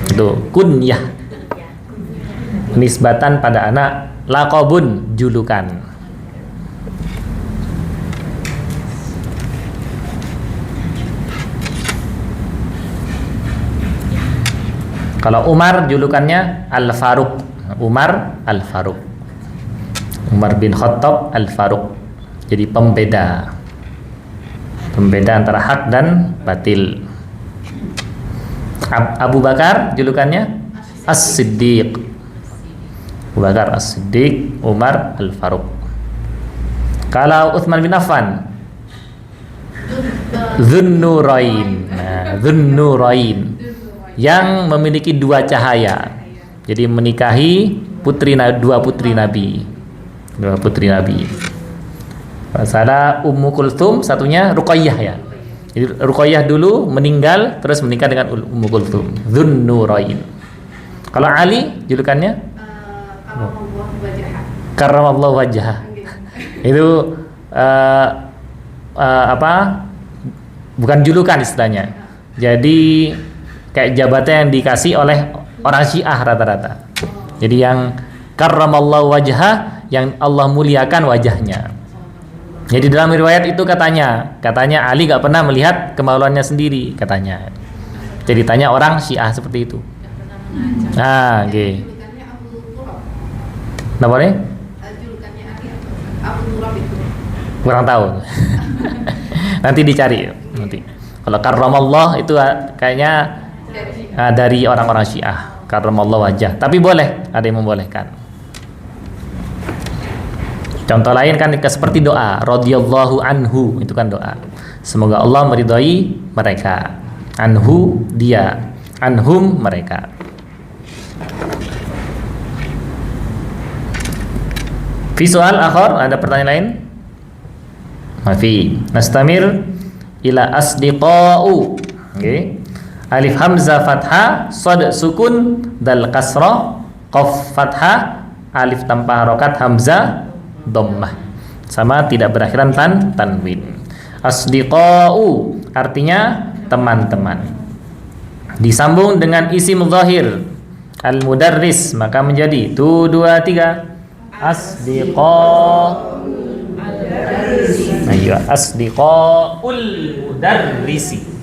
Itu kunyah. Nisbatan pada anak, laqabun julukan. Kalau Umar julukannya Al-Faruq. Umar Al-Faruq. Umar bin Khattab Al-Faruq. Jadi pembeda. Pembeda antara hak dan batil. Abu Bakar julukannya As-Siddiq. Abu Bakar As-Siddiq, Umar Al-Faruq. Kalau Utsman bin Affan Dzunnurain. Nah, Dzunnurain yang memiliki dua cahaya. Jadi menikahi dua putri Nabi. Dua putri Nabi. Salah Ummu Kulthum, satunya Ruqayyah ya. Jadi Ruqayyah dulu meninggal terus menikah dengan Ummu Kulthum. Dzunnurain. Kalau Ali julukannya Karramallahu wajhah. Itu apa? Bukan julukan istilahnya. Jadi kayak jabatan yang dikasih oleh orang Syiah rata-rata. Jadi yang karramallahu wajhah, yang Allah muliakan wajahnya. Jadi dalam riwayat itu katanya Ali gak pernah melihat kemaluannya sendiri katanya. Jadi tanya orang Syiah seperti itu. Nah, oke. Kenapa nih? Kurang tahu. Nanti dicari nanti. Kalau karramallah itu kayaknya dari orang-orang Syiah, karramallahu wajah. Tapi boleh, ada yang membolehkan. Contoh lain kan seperti doa, radhiyallahu anhu, itu kan doa. Semoga Allah meridhai mereka. Anhu dia, anhum mereka. Fi soal akhir, ada pertanyaan lain? Mafi. Nastamir ila asdiqa'u. Oke. Alif hamzah fathah, shad sukun, dal kasrah, qaf fathah, alif tanpa harokat, hamzah dhammah. Sama tidak berakhiran tanwin. Asdiqa'u artinya teman-teman. Disambung dengan isim zahir al-mudarris, maka menjadi 2 2 3 asdiqa. Ayo asdiqaul mudarrisi.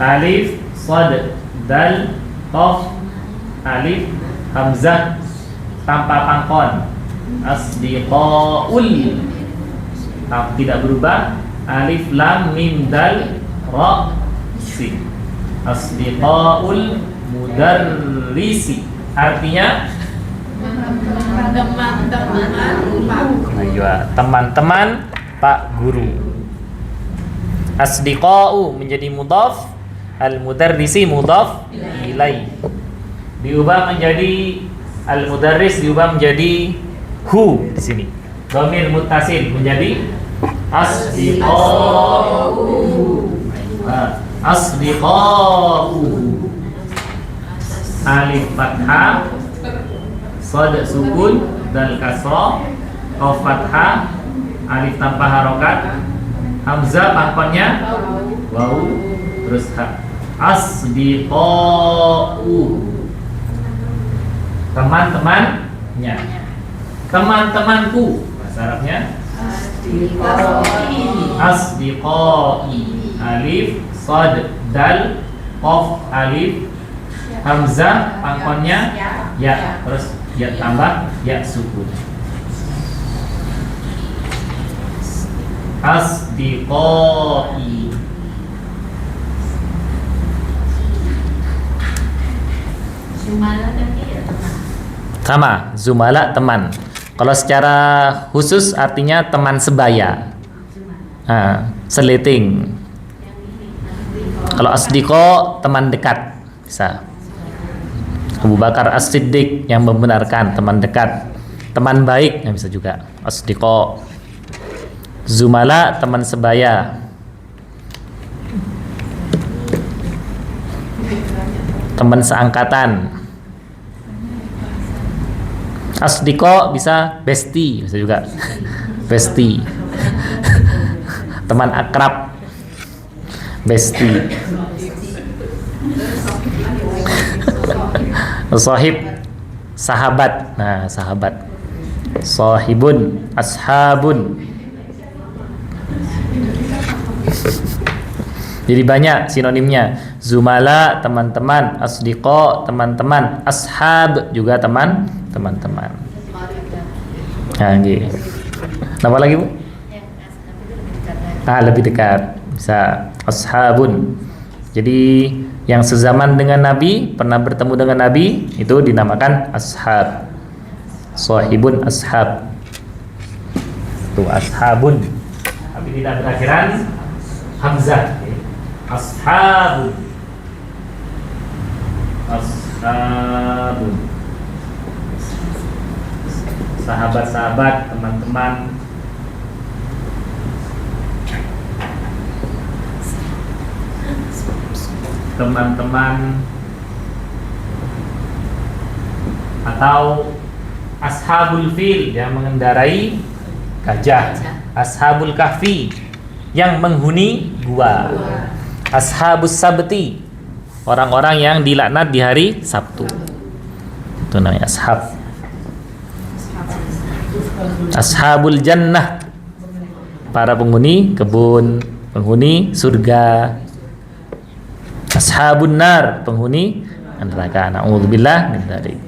Alif, shad, dal, qaf, alif, hamzah tanpa pangkon. Asdiqaul tidak berubah. Alif, lam, mim, dal, ra, sin. Asdiqaul mudarrisi artinya teman-teman Pak Guru. Asdiqa'u menjadi mudhaf, al-mudarrisi mudhaf ilai. Diubah menjadi al-mudarris, diubah menjadi hu di sini. Dhamir muttasil menjadi asdiqa'u. Asdiqa'u. Alif fathah, shad sukun, dal kasrah, qaf fathah, alif tanpa harokat, hamzah pangkonnya waw, terus ha. Asdiqa'u teman-temannya. Teman-temanku bahasa Arabnya asdiqai. Alif, shad, dal, qaf, alif, hamzah pangkonnya ya, terus ya tambah ya sukun. Asdiqai. Zumala tadi ya teman. Sama, zumala teman. Kalau secara khusus artinya teman sebaya. Seleting. Kalau asdiqo teman dekat bisa. Abu Bakar As-Siddiq yang membenarkan, teman dekat, teman baik yang bisa juga asdiqo. Zumala teman sebaya. Teman seangkatan. Asdiqo bisa besti, bisa juga besti. Teman akrab, besti. Sahib, sahabat. Nah, sahabat. Sahibun, ashabun. Jadi banyak sinonimnya. Zumala teman-teman, asdiqo teman-teman, ashab juga teman-teman. Nah, gitu. Apa lagi, Bu? Lebih dekat. Bisa ashabun. Jadi yang sezaman dengan Nabi, pernah bertemu dengan Nabi, itu dinamakan ashab. Sahibun, ashab. Itu ashabun. Tapi tidak berakhiran hamzah. Ashabun. Ashabun. Sahabat-sahabat, teman-teman. Teman-teman. Atau ashabul fil yang mengendarai gajah. Ashabul kahfi yang menghuni gua. Ashabus sabti, orang-orang yang dilaknat di hari Sabtu. Itu namanya ashab. Ashabul jannah, para penghuni kebun, penghuni surga. Ashabun nar, penghuni neraka. Na'udzubillah min dzalik.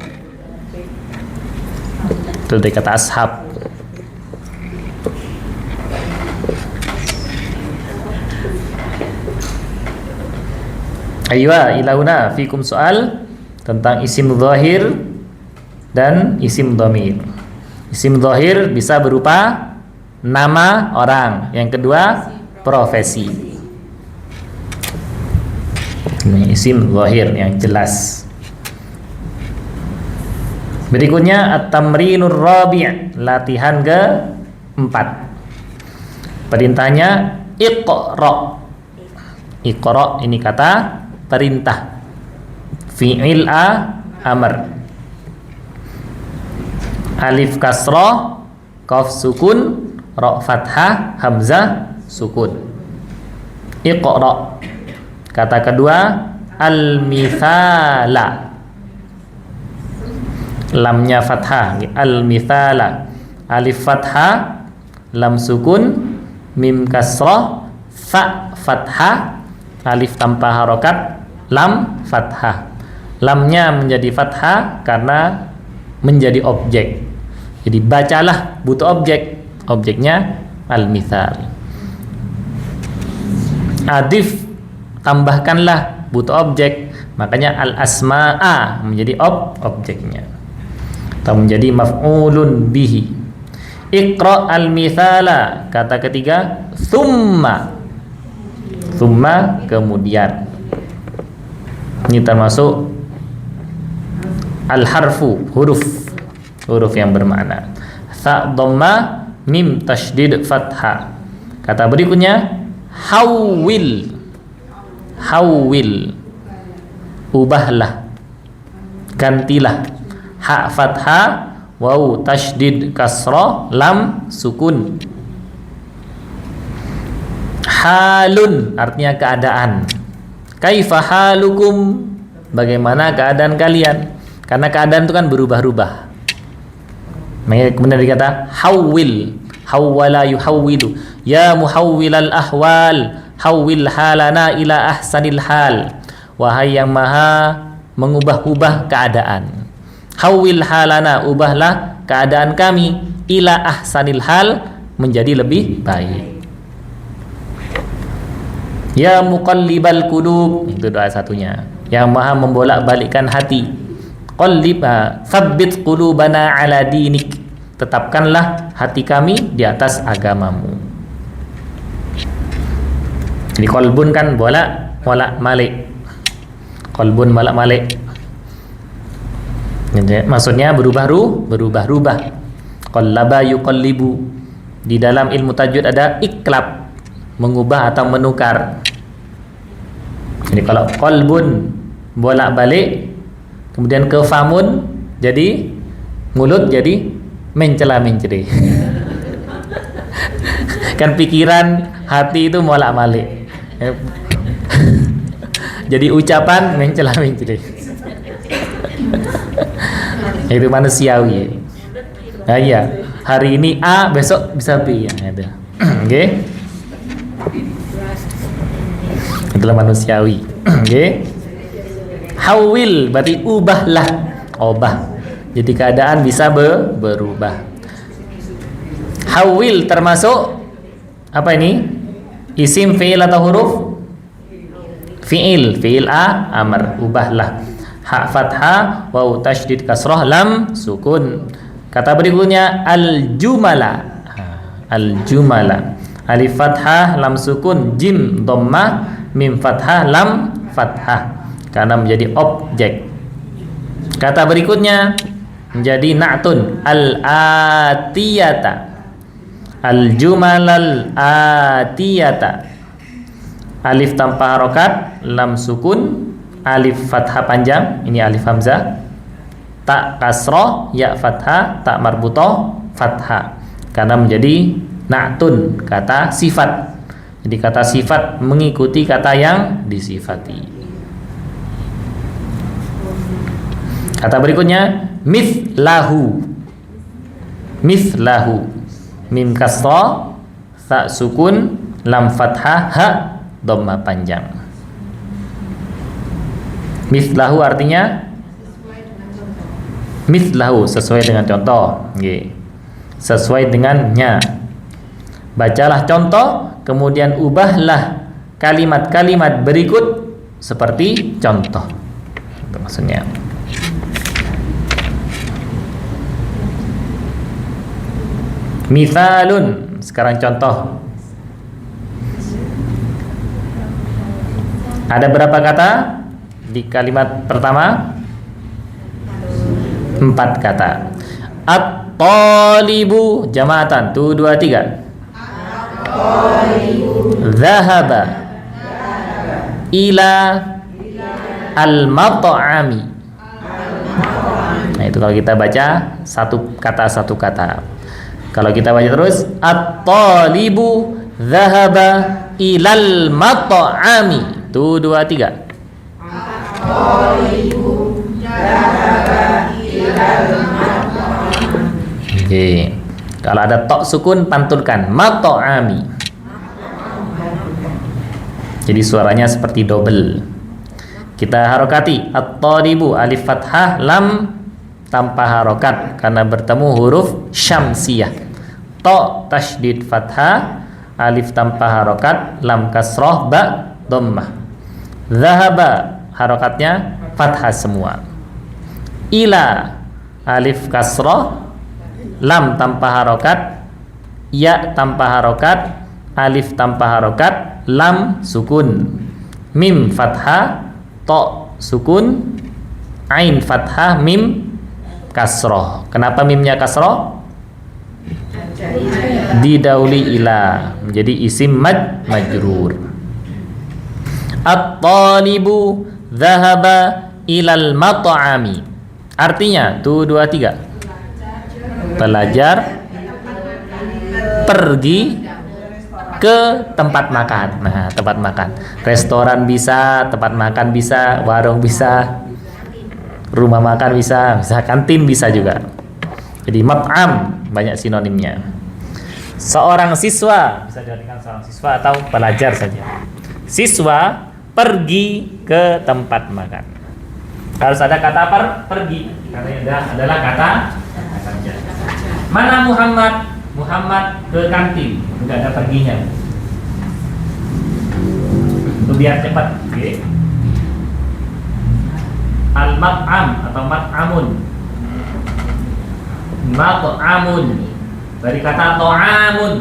Itu dari kata ashab. Aywa ilauna fikum soal tentang isim zahir dan isim dhamir. Isim zahir bisa berupa nama orang, yang kedua profesi. Ini isim zahir yang jelas. Berikutnya at-tamrinur rabi', latihan ke-4. Perintahnya iqra. Iqra ini kata perintah, fi'il amr. Alif kasroh, qaf sukun, ra fathah, hamzah sukun. Iqra. Kata kedua al-mithala, lamnya fathah, al-mithala. Alif fathah, lam sukun, mim kasroh, fa fathah, alif tanpa harokat, lam fathah. Lamnya menjadi fathah karena menjadi objek. Jadi bacalah butuh objek. Objeknya al-mithal. Adif, tambahkanlah butuh objek. Makanya al-asma'a menjadi objeknya. Atau menjadi maf'ulun bihi. Iqra al-mithala. Kata ketiga thumma. Thumma kemudian. Ini termasuk al-harfu, huruf yang bermakna. Tha dhamma, mim tasydid fathah. Kata berikutnya hawwil. Hawwil, ubahlah, gantilah. Ha fathah, waw tasydid kasrah, lam sukun. Halun artinya keadaan. Kaifa halukum, bagaimana keadaan kalian? Karena keadaan itu kan berubah-ubah. Makanya kemudian dikata hawwil, hawwala yuhawwilu. Ya muhawwilal ahwal, hawwil halana ila ahsanil hal. Wahai yang maha mengubah-ubah keadaan. Hawwil halana, ubahlah keadaan kami ila ahsanil hal, menjadi lebih baik. Ya muqallibal qulub, itu doa satunya. Yang maha membolak-balikkan hati. Qallib, tsabbit qulubana ala dinik. Tetapkanlah hati kami di atas agamamu. Jadi qalbun kan bolak-balik. Qalbun bolak-balik. Maksudnya berubah-rubah. Qallaba yuqallibu. Di dalam ilmu tajwid ada iklab, mengubah atau menukar. Jadi kalau qalbun bolak-balik, kemudian ke famun jadi mulut, jadi mencela-menceri. Kan pikiran hati itu bolak-balik. Jadi ucapan mencela-menceri. Itu manusiawi. Nah, iya, hari ini A, besok bisa B ya, gitu. Oke. Itulah manusiawi. Oke. Hawil berarti ubahlah, obah. Jadi keadaan bisa berubah. Hawil termasuk apa ini? Isim, fi'il atau huruf? Fi'il A, amr, ubahlah. Ha fathah, waw tasydid kasrah, lam sukun. Kata berikutnya al-jumala. Al-jumala. Alif fathah, lam sukun, jim dhammah, mim fathah, lam fathah. Karena menjadi objek. Kata berikutnya menjadi na'tun, al-atiyata. Al-jumalal atiyata. Alif tanpa harokat, lam sukun, alif fathah panjang, ini alif hamzah, ta kasroh, ya fathah, ta marbutoh, fathah. Karena menjadi na'tun, kata sifat. Jadi kata sifat mengikuti kata yang disifati. Kata berikutnya mithlahu. Mithlahu. Mim kasroh, ta sukun, lam fathah, ha dhamma panjang. Mithlahu artinya mithlahu, sesuai dengan contoh. Sesuai dengannya. Bacalah contoh, kemudian ubahlah kalimat-kalimat berikut seperti contoh. Itu maksudnya. Mithalun, sekarang contoh. Ada berapa kata di kalimat pertama? 4 kata. At-talibu, jama'atan, 2, 3. Dhahaba ila al-mat'ami. Nah, itu kalau kita baca satu kata. Kalau kita baca terus at-talibu dhahaba ilal mat'ami. 1, 2, 3. Oke. Kalau ada tok sukun pantulkan mat'ami. Jadi suaranya seperti double. Kita harokati at-talibu, alif fathah, lam tanpa harokat karena bertemu huruf syamsiyah. To tasydid fathah, alif tanpa harokat, lam kasroh, ba dhammah. Dhahaba harokatnya fathah semua. Ila alif kasroh, lam tanpa harokat, ya tanpa harokat, alif tanpa harokat, lam sukun, mim fathah, to sukun, ain fathah, mim kasroh. Kenapa mimnya kasroh? Didauli ila, menjadi isim majrur. At-talibu dhahaba ilal mat'ami. Artinya 1, 2, 3. Pelajar pergi ke tempat makan. Nah, tempat makan. Restoran bisa, tempat makan bisa, warung bisa, rumah makan bisa kantin bisa juga. Jadi mat'am banyak sinonimnya. Seorang siswa bisa diartikan seorang siswa atau pelajar saja. Siswa pergi ke tempat makan. Harus ada kata pergi karena ini adalah kata kerja. Mana Muhammad? Muhammad ke kantin, enggak ada perginya. Itu biar cepat. Okay. Al-mat'am atau mat'amun. Mat'amun dari kata to'amun.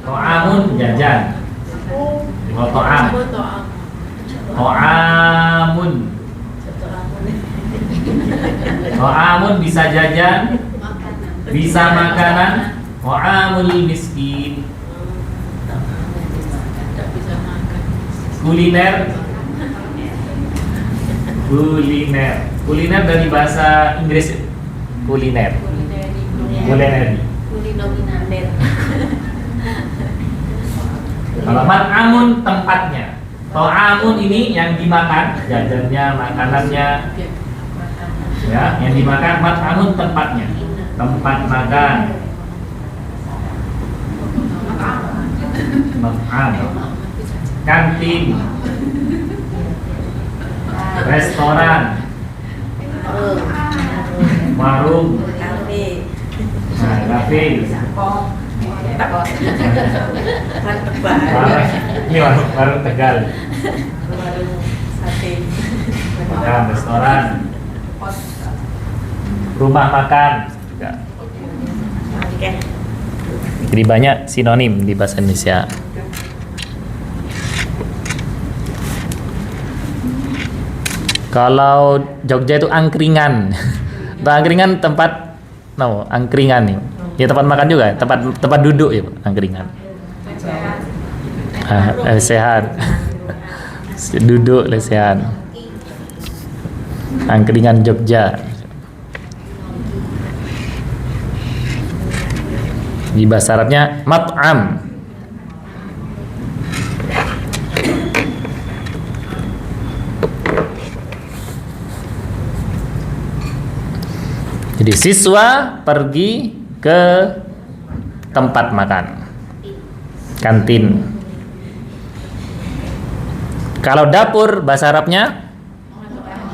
To'amun jajan. Oh, to'am. To'amun. Ta'amun bisa jajan, Makanan. bisa makanan. Ta'amul miskin, Tak bisa makan. kuliner. Kuliner dari bahasa Inggris. Kuliner. Kulineri. Kulinominaler. Kalau mat'amun tempatnya. Ta'amun ini yang dimakan, jajannya, makanannya, ya, yang dimakan. Mat'amun tempatnya, tempat makan. Mat'am, kantin, restoran, warung, nah, kafe. Ini warung Tegal. Ya, restoran, rumah makan juga. Jadi banyak sinonim di bahasa Indonesia. Kalau Jogja itu angkringan. Angkringan tempat, angkringan nih. Ya tempat makan juga, tempat duduk ya, angkringan. Lesehan. Duduk lesehan. Angkringan Jogja. Di bahasa Arabnya mat'am. Jadi siswa pergi ke tempat makan, kantin. Kalau dapur bahasa Arabnya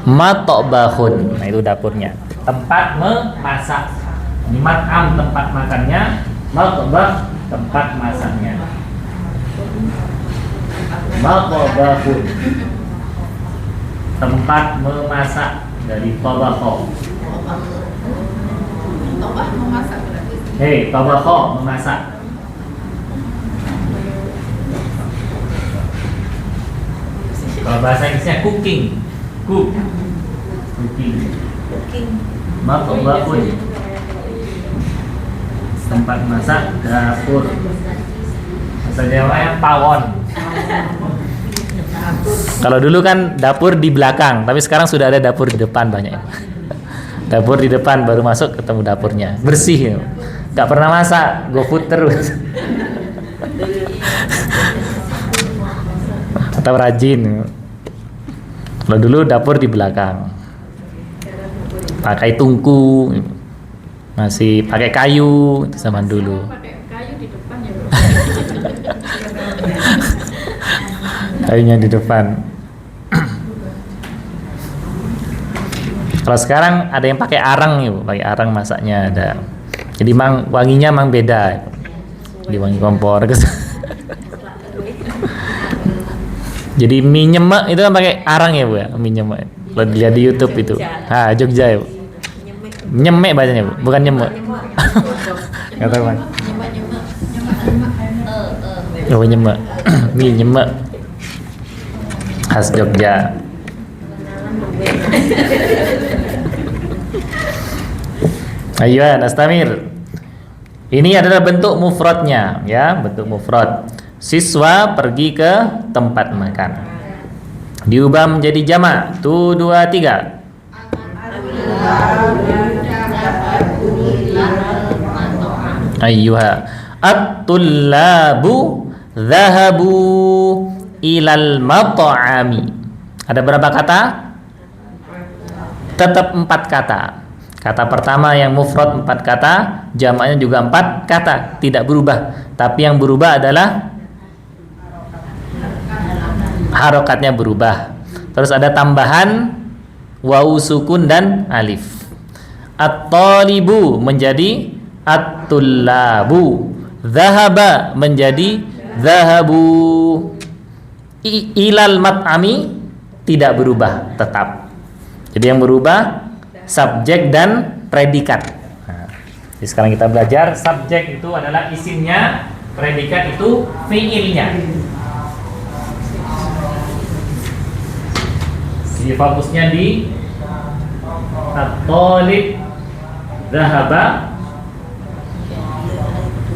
mat'bahun. Nah itu dapurnya, tempat memasak. Ini mat'am tempat makannya, mat'bah tempat masaknya. Mat'bahun tempat memasak, dari tabakho. Tobah memasak berarti. Hei, tabakho memasak. Kalau bahasa Inggrisnya cooking, cooking. Mat'bahun tempat masak, dapur. Bahasa Jawa ya pawon. Kalau dulu kan dapur di belakang, tapi sekarang sudah ada dapur di depan banyak. Dapur di depan, baru masuk ketemu dapurnya, bersih ya. Gak pernah masak, GoFood terus. Atau rajin. Kalau dulu dapur di belakang, pakai tungku, masih pakai kayu itu zaman dulu. Pakai kayu di depan ya, Bro. Kayunya di depan. Kalau sekarang ada yang pakai arang ya, pakai arang masaknya ada. Jadi wanginya beda. Di wangi kompor. Jadi mie nyemek itu kan pakai arang ya Bu ya, mie nyemek. Kalau dilihat di YouTube itu. Jogja ya Bu. Nyemek bacanya Bu, bukan nyemek. Enggak tahu Mas. Oh nyemek. Mie nyemek. Khas Jogja. Ayo nastamir. Ini adalah bentuk mufradnya ya, bentuk mufrad. Siswa pergi ke tempat makan. Diubah menjadi jamak. 1, 2, 3. Ayyuha at-tullabu dhahabu ilal mat'ami. Ada berapa kata? Tetap 4 kata. Kata pertama yang mufrad 4 kata, jamaknya juga 4 kata, tidak berubah. Tapi yang berubah adalah harokatnya berubah. Terus ada tambahan wawu sukun dan alif. At-talibu menjadi at-tullabu. Dhahaba menjadi dhahabu. Ilal mat'ami tidak berubah, tetap. Jadi yang berubah subjek dan predikat. Nah, jadi sekarang kita belajar subjek itu adalah isimnya, predikat itu fiilnya. Jadi fokusnya di At-talib dhahaba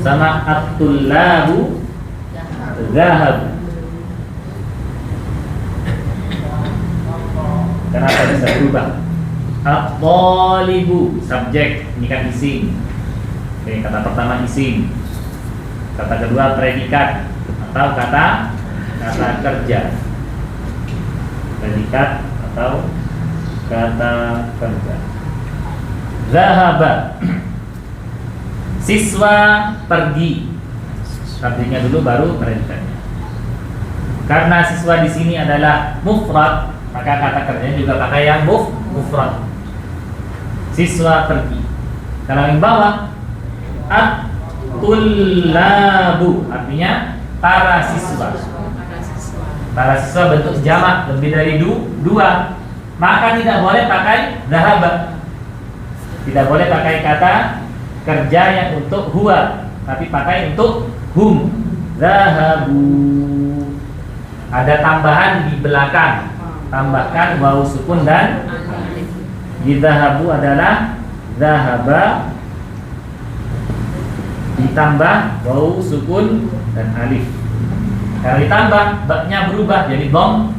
sama at-tullabu dhahab. Kenapa bisa berubah? At-talibu subjek, ini kan isim. Oke, kata pertama isim. Kata kedua predikat atau kata kerja. Predikat atau kata kerja. Zahaba. Siswa pergi. Artinya dulu baru predikatnya. Karena siswa di sini adalah mufrad, maka kata kerjanya juga pakai yang mufrad. Siswa pergi. Kalau yang bawah at-tullabu, artinya para siswa. Para siswa bentuk jamak lebih dari dua, maka tidak boleh pakai dhahaba. Tidak boleh pakai kata kerja yang untuk huwa, tapi pakai untuk hum. Dhahabu. Ada tambahan di belakang, tambahkan wawu sukun dan alif. Di dhahabu adalah dhahaba ditambah wawu sukun dan alif. Kalau ditambah baknya berubah jadi dom.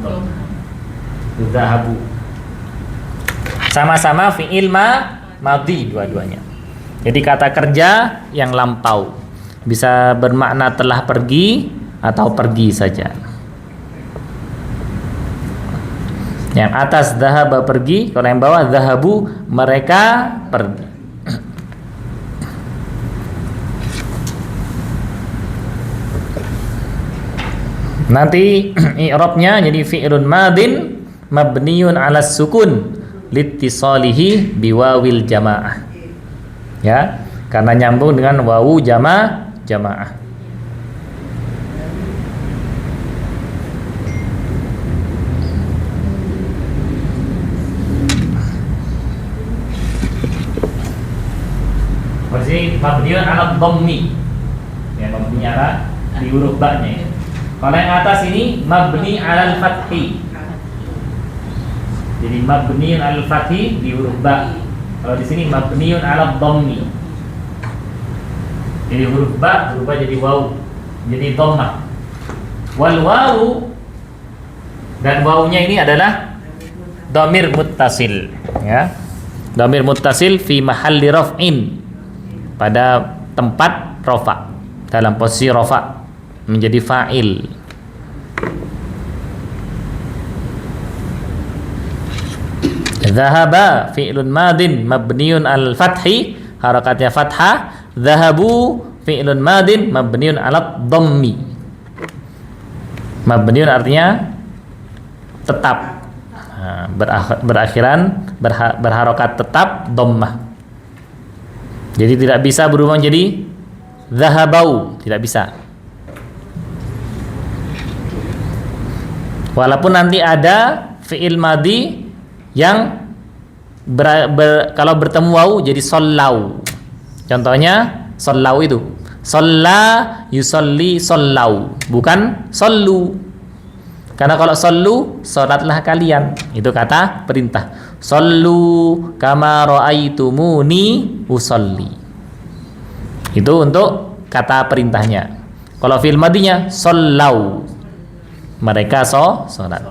Dhahabu. Sama-sama fi'il madhi dua-duanya. Jadi kata kerja yang lampau bisa bermakna telah pergi atau pergi saja. Yang atas dhahaba pergi, kalau yang bawah dhahabu mereka pergi. Nanti i'rabnya jadi fi'lun madin mabniun 'ala sukun litisalihi biwawil jamaah. Ya, karena nyambung dengan wawu jamaah. Berarti mabniun 'ala dhammi. Ya, mabni 'ala di huruf ba-nya. Kalau yang atas ini mabni 'alal fathi. Jadi mabniun 'alal fathi di huruf ba. Kalau di sini mabniun 'alal dhammi. Jadi huruf ba berubah jadi wawu, jadi dhammah. Wal wawu, dan wawunya ini adalah dhamir muttasil, ya. Dhamir muttasil fi mahalli raf'in, pada tempat rafa, dalam posisi rafa, menjadi fa'il. Dhahaba fi'lun madin mabniun al-fathi, harakatnya fathah. Dhahabu fi'lun madin mabniun ala dhammi. Mabniun artinya tetap, berharokat tetap dhammah. Jadi tidak bisa berubah menjadi dhahabau, tidak bisa. Walaupun nanti ada fi'il madhi yang kalau bertemu wawu jadi sollau. Contohnya sollau itu solla yusolli sollau, bukan sollu. Karena kalau sollu, sholatlah kalian, itu kata perintah. Sollu kama ra'aitumuni usolli, itu untuk kata perintahnya. Kalau fi'il madhinya sollau, mereka sholat.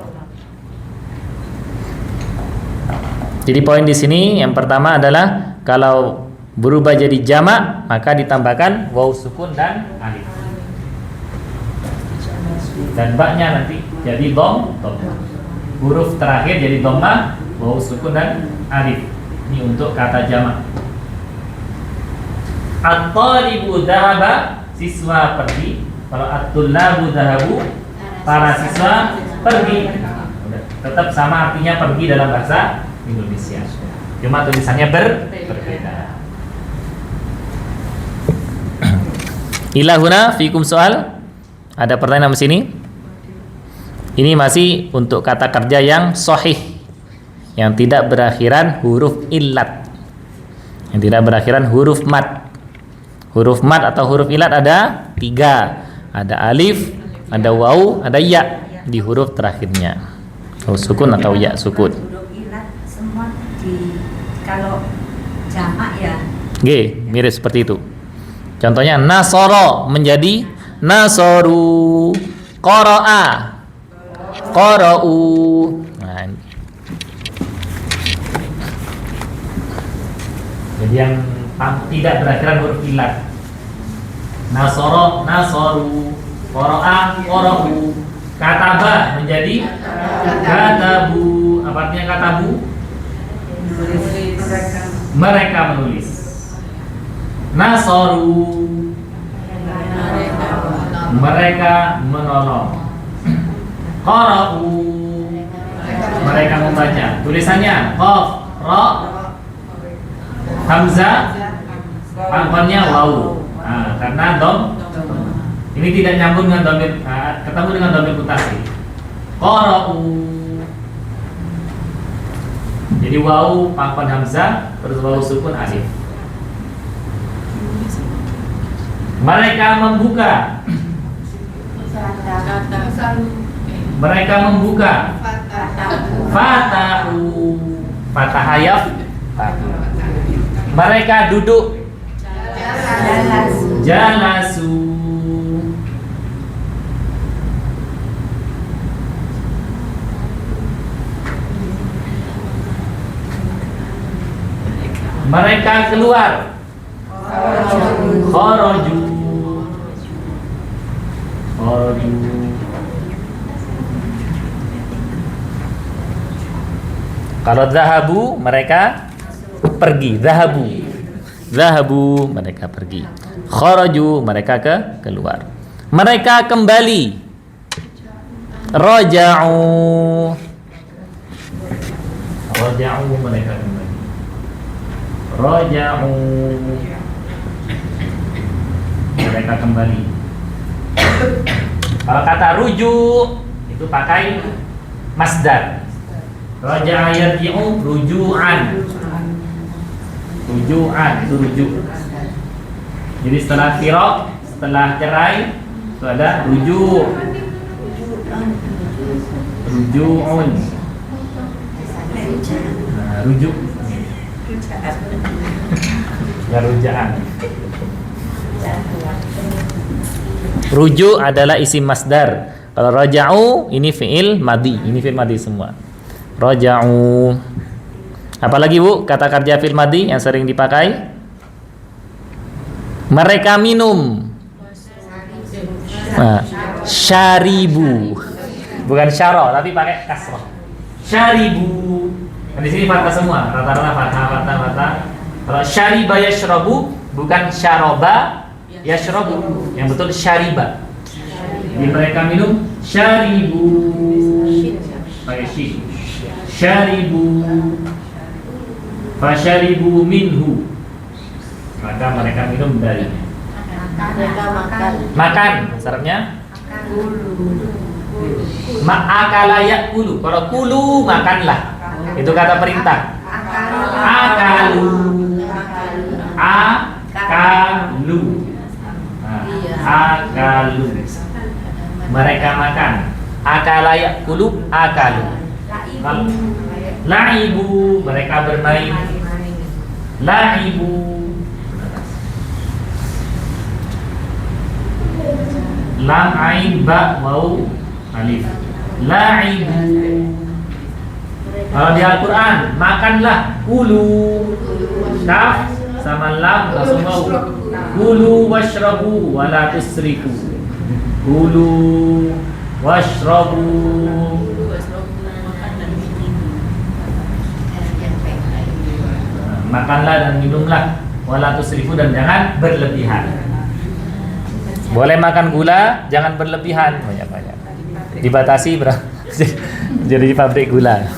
Jadi poin di sini yang pertama adalah kalau berubah jadi jamak maka ditambahkan wawu sukun dan alif. Dan baknya nanti jadi dom. Huruf terakhir jadi dhammah, wawu sukun dan alif. Ini untuk kata jamak. At-talibu dhahaba, siswa pergi. Kalau at-tullabu dhahabu, para siswa pergi. Tetap sama artinya pergi dalam bahasa Indonesia, cuma tulisannya berbeda. Ilahuna fikum soal. Ada pertanyaan di sini? Ini masih untuk kata kerja yang sahih, yang tidak berakhiran huruf illat, yang tidak berakhiran huruf mat. Huruf mat atau huruf illat ada 3. Ada alif, ada wawu, ada ya di huruf terakhirnya. Wawu sukun atau ya sukun. Kalau jamak ya. G, mirip seperti itu. Contohnya nasoro menjadi nasoru, qara'a, qara'u. Nah, ini. Jadi yang tidak berakhiran huruf ilat. Nasoro, nasoru, qara'a, qara'u. Kataba menjadi katabu. Apa artinya katabu? Mereka menulis. Nasoru, mereka menolong. Qara'u, mereka membaca. Tulisannya qaf, ra, hamzah, pangkalnya waw. Nah, karena dom ini tidak nyambung dengan domir, ketemu dengan domir mutasi. Qara'u. Jadi waw pangkal hamzah terus waw sukun alif. Mereka membuka. Mereka membuka. Fatahu. Fatahayaf. Mereka duduk. Jalasu. Mereka keluar. Kharaju. Kharaju. Kalau zahabu mereka pergi. Zahabu mereka pergi. Kharaju mereka keluar. Mereka kembali. Raja'u. Raja'u mereka kembali. Raja'u mereka kembali. Kalau kata rujuk itu pakai masdar. Raja'a yarji'u ruju'an. Ruju'an itu rujuk. Jadi setelah firaq, setelah cerai itu ada rujuk. Ruju'un. Nah, rujuk. Ya ruja'an. Rujuk adalah isim masdar. Kalau raja'u ini fi'il madhi, ini fi'il madhi semua. Raja'u. Apalagi Bu, kata kerja fi'il madhi yang sering dipakai? Mereka minum. Nah, syaribu. Bukan syaro, tapi pakai kasroh. Syaribu. Nah, di sini fathah semua, rata-rata fathah. Kalau syariba yashrabu bukan syaroba yashrabu, yang betul syariba. Jadi mereka minum syaribu. Pakai shin. Syaribu. Fasyaribu minhu. Maka mereka minum dari. Makan, syaratnya ma'akala ya'kulu. Kalau kulu makanlah. Itu kata perintah. Akalu. Akalu. Akalu. Mereka makan. Akala ya'kulu, akalu. La'ibu, mereka bermain. La'ibu. Lam ain ba waw alif. La'ibu. Kalau di Al-Quran makanlah. Kulu. Kaf sama lam langsung waw. Kulu washrabu wala tusrifu. Kulu washrabu. Makanlah dan minumlah, wala tusrifu, dan jangan berlebihan. Boleh makan gula, jangan berlebihan, banyak-banyak. Dibatasi berapa? Jadi pabrik gula.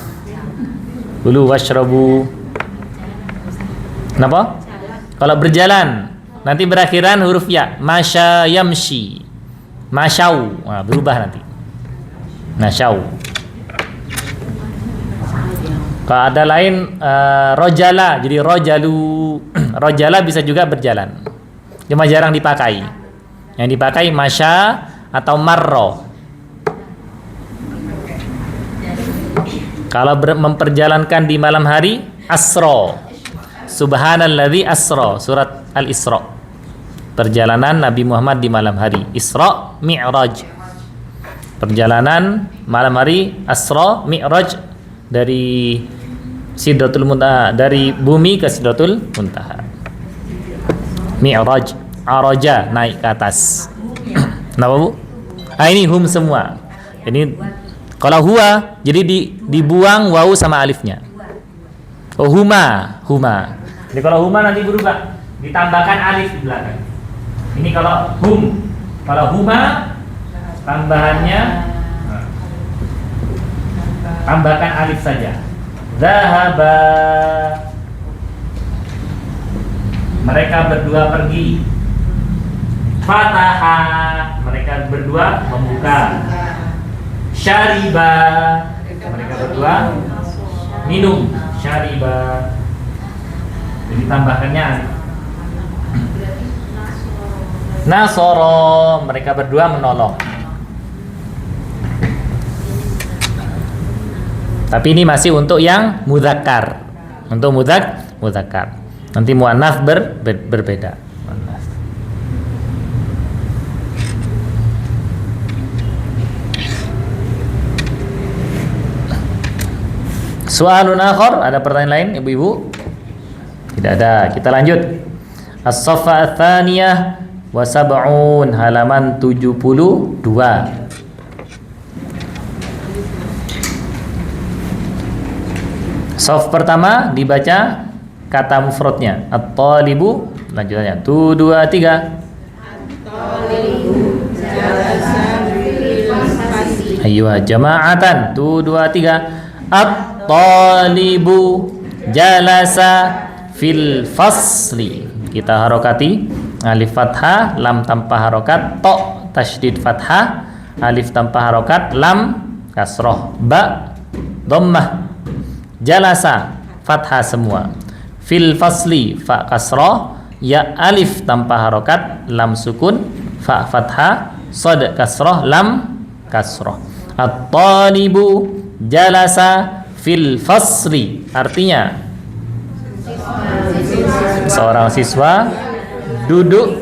Kulu washrabu. Kenapa? Kalau berjalan nanti berakhiran huruf ya. Masya yamshi. Masyau. Nah, berubah nanti. Nasyau. Kalau ada lain rojala, jadi rojalu. Rojala bisa juga berjalan. Cuma jarang dipakai. Yang dipakai masya atau marro. Kalau memperjalankan di malam hari, asro. subhanalladzi asra, surat Al-Isra. Perjalanan Nabi Muhammad di malam hari. Isra, Mi'raj. Perjalanan malam hari, Asra, Mi'raj, dari Sidratul Muntaha, dari bumi ke Sidratul Muntaha. Mi'raj, araja, naik ke atas. Kenapa Bu? Ini hum semua. Ini kalau huwa jadi dibuang wawu sama alifnya. Oh, huma. Jadi kalau huma nanti berubah, ditambahkan alif di belakang. Ini kalau hum. Kalau huma tambahannya tambahkan alif saja. Zahaba, mereka berdua pergi. Fataha, mereka berdua membuka. Syariba, mereka berdua minum. Syariba, jadi tambahkannya alif. Nasoro, mereka berdua menolong. Tapi ini masih untuk yang mudzakkar. Untuk mudzakkar. Nanti muannats berbeda. Muannats. Soalun akhar, ada pertanyaan lain Ibu-ibu? Tidak ada. Kita lanjut. As-Saffa ats-tsaniyah wa sab'un, halaman 72. Shaf pertama dibaca kata mufradnya. At-talibu, lanjutannya 1 2 3. At-talibu jalasa fil fasli. Ayo jama'atan 1 2 3. At-talibu jalasa fil fasli. Kita harokati alif fathah, lam tanpa harokat, to tasydid fathah, alif tanpa harokat, lam kasroh, ba dhammah. Jalasa fathah semua. Fil fasli fa kasroh, ya alif tanpa harokat, lam sukun, fa fathah, sad kasroh, lam kasroh. At-talibu jalasa fil fasli, artinya seorang siswa duduk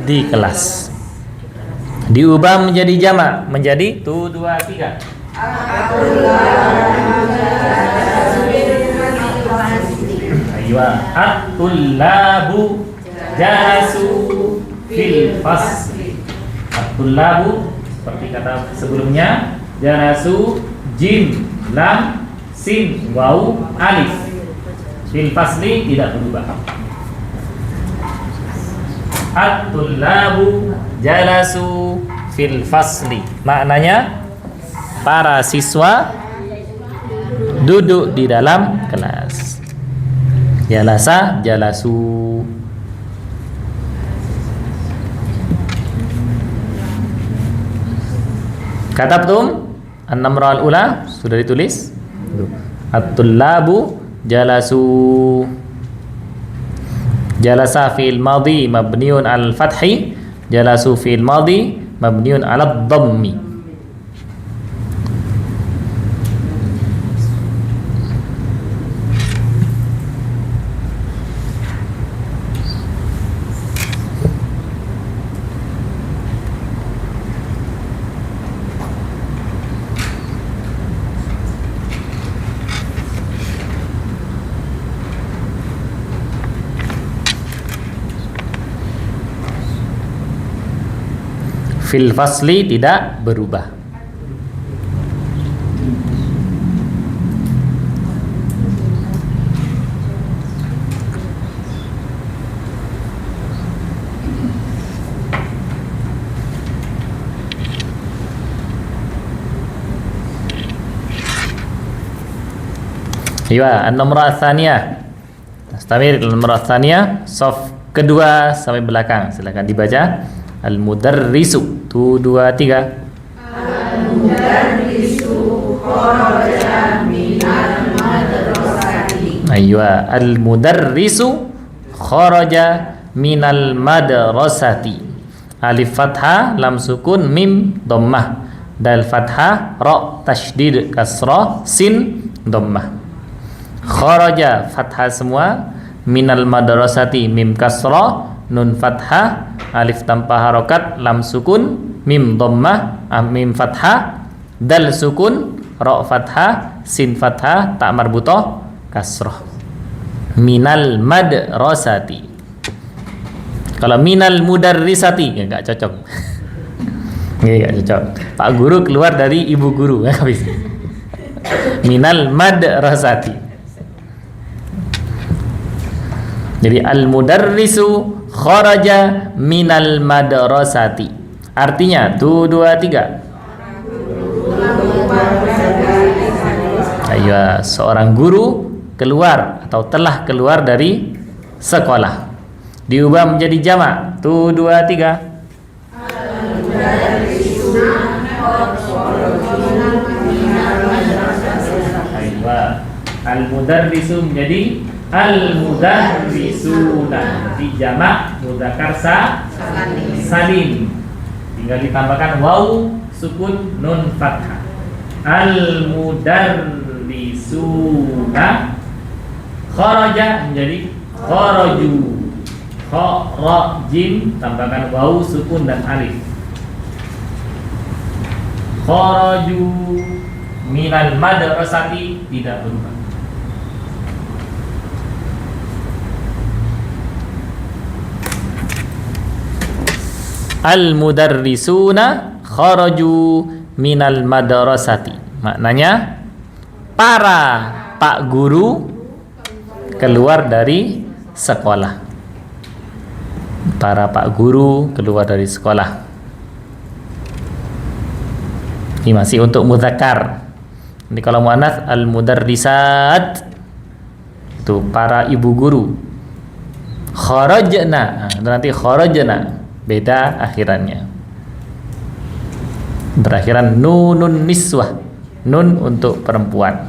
di kelas. Diubah menjadi jamak, menjadi 1 2 3. At-tullabu jalasu fil fasli. At-tullabu seperti kata sebelumnya, jalasu jim, lam, sin, waw, alif. Fil fasli tidak berubah. At-tullabu jalasu fil fasli, maknanya para siswa duduk di dalam kelas. Jalasa, jalasu. Katabtum an-namra al-ula, sudah ditulis? At-tullabu jalasu. Jalasa fi'il madhi mabniun al-fathi, jalasu fi'il madhi mabniun al-dhammi. Fil fasli tidak berubah. Iya, an-namra ats-tsaniyah. Nastamir an-namra ats-tsaniyah, shaf kedua sampai belakang. Silakan dibaca. Al-mudarrisu 1 2 3. Al-mudarrisu kharaja minal madrasati. Aywa, al-mudarrisu kharaja minal madrasati. Alif fathah, lam sukun, mim dhammah, dal fathah, ra tasydid kasrah, sin dhammah. Kharaja fathah semua, minal madrasati mim kasrah nun fathah alif tanpa harokat lam sukun mim dhammah mim fathah dal sukun ra fathah sin fathah ta marbutah kasrah. Minal madrasati. Kalau minal mudarrisati ya enggak cocok. Enggak cocok. Pak guru keluar dari ibu guru ya habis. Minal madrasati. Jadi al-mudarrisu kharaja minal madrasati. Artinya 1 2 3. Ayo, seorang guru keluar atau telah keluar dari sekolah. Diubah menjadi jamak. 1 2 3. Ayo, al-mudarrisu menjadi al-mudarrisuna, di jamak mudzakkar salim. Tinggal ditambahkan waw sukun nun fathah. Al-mudarrisuna kharaja menjadi kharaju. Kharajin tambahkan waw sukun dan alif. Kharaju minal madrasati tidak berubah. Al-mudarrisuna kharaju minal madrasati. Maknanya para pak guru keluar dari sekolah. Para pak guru keluar dari sekolah. Ini masih untuk mudzakkar. Ini kalau muannats al-mudarrisat itu para ibu guru. Kharajna, nanti kharajna beda akhirannya. Berakhiran nunun niswah, nun untuk perempuan.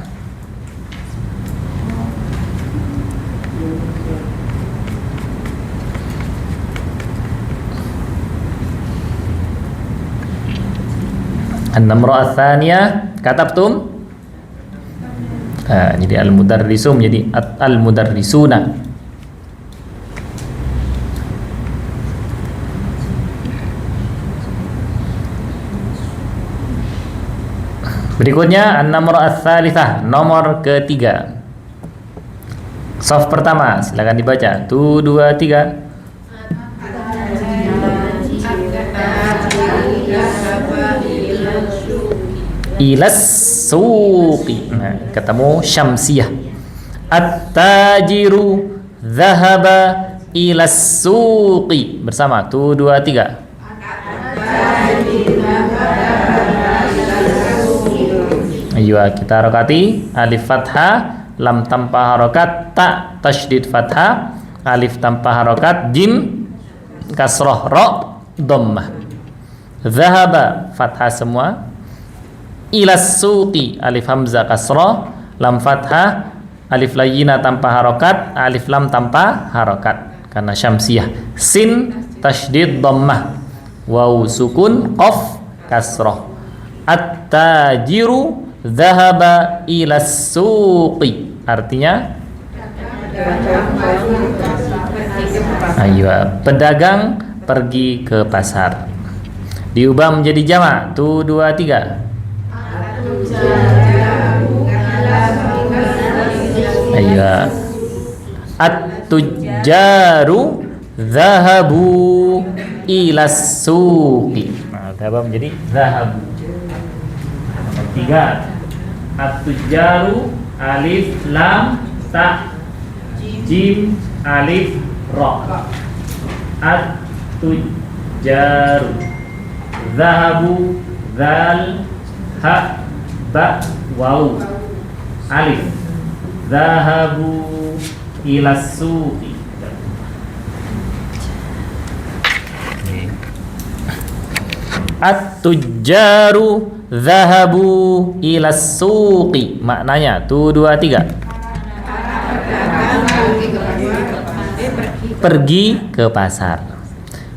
An-namra ats-tsaniyah katabtum. Jadi al-mudarrisu menjadi al-mudarrisuna. Berikutnya an-namra ats-tsalitsah, nomor ketiga. Shaf pertama, silakan dibaca. 1 2 3. Ilas suqi. Nah, ketemu syamsiyah. At-tajiru dhahaba ilas suqi. Bersama 1 2 3. Ayo kita harokati alif fathah lam tanpa harokat ta tasydid fathah alif tanpa harokat jim kasroh ro dhammah. Dhahaba fathah semua. Ilas suqi alif hamzah kasroh lam fathah alif layyina tanpa harokat alif lam tanpa harokat karena syamsiyah. Sin tasydid dhammah. Waw sukun qaf kasroh. At-tajiru dhahaba ilas suqi. Artinya ayo pedagang pergi ke pasar. Diubah menjadi jamak. 1 2 3. Ayo at-tujjaru dhahabu ilas suqi. Nah, dhahaba menjadi dhahabu. Nomor 3. At-tujjaru alif lam ta jim alif ra. At-tujjaru dhahabu dzal ha ba waw alif dhahabu ilas suqi. At-tujjaru dhahabu ilas suqi. Maknanya 1 2 3. Pergi ke pasar.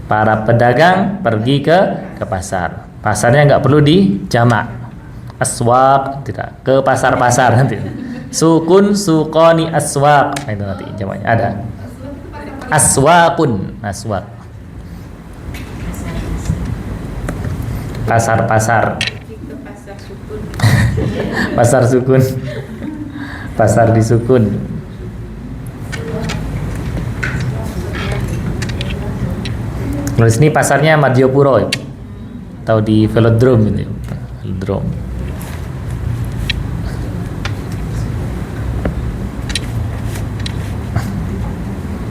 Para pedagang pergi ke pasar. Pasarnya nggak perlu di jamak. Aswaq tidak, ke pasar-pasar nanti. Sukun, suqani, aswaq. Nah, itu nanti jawabannya ada. Aswaqun, aswaq. Pasar-pasar. Pasar sukun. Pasar di sukun. Kalau di sini pasarnya Madiopuro ya. Atau di velodrome ini. Velodrome.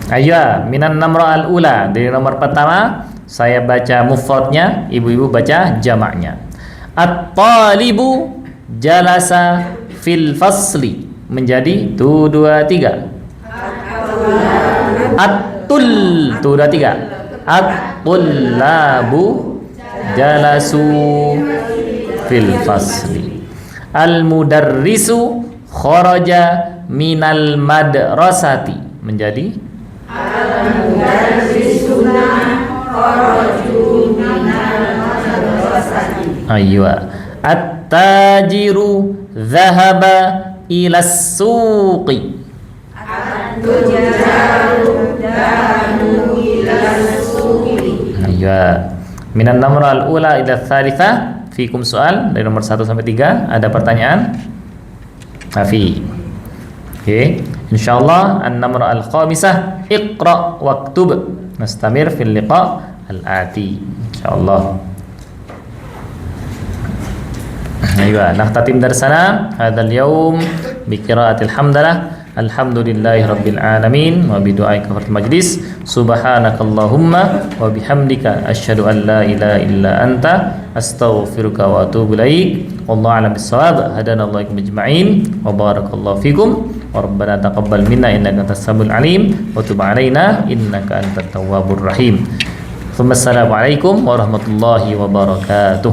Ayo, minan namra al-ula. Dari nomor pertama, saya baca mufradnya, ibu-ibu baca jamaknya. At-talibu jalasa fil fasli. Menjadi 2, 2, 3. At-tul 2, 2, 3. At-tullabu jalasu fil fasli. Al-mudarrisu kharaja minal madrasati. Menjadi al-mudarrisuna kharaju minal madrasati. Aywa. At-tajiru dhahaba ila suqi. At-tujaru dhahabu ila suqi. Aywa. Minan namr al-ula ila tsalitsa. Fikum soal dari nomor 1 sampai 3. Ada pertanyaan? Hafi. Oke. Insyaallah an-namr al-khamisah iqra waktub. Nastamir fil liqa al-ati. Insyaallah. Aywa, nakhtatim darsana hadzal yaum bi qiraatil hamdalah. Alhamdulillahi rabbil alamin wa bi du'ai kafarat majlis. Subhanakallahumma wa bihamdika asyhadu an la ilaha illa anta astaghfiruka wa atubu ilaik. Wallahu a'lam bissawab. Hadanallahu ikum ajma'in wa barakallahu fikum wa rabbana taqabbal minna innaka antas samiul alim wa tub 'alaina innaka antat tawwabur rahim. Assalamualaikum warahmatullahi wabarakatuh.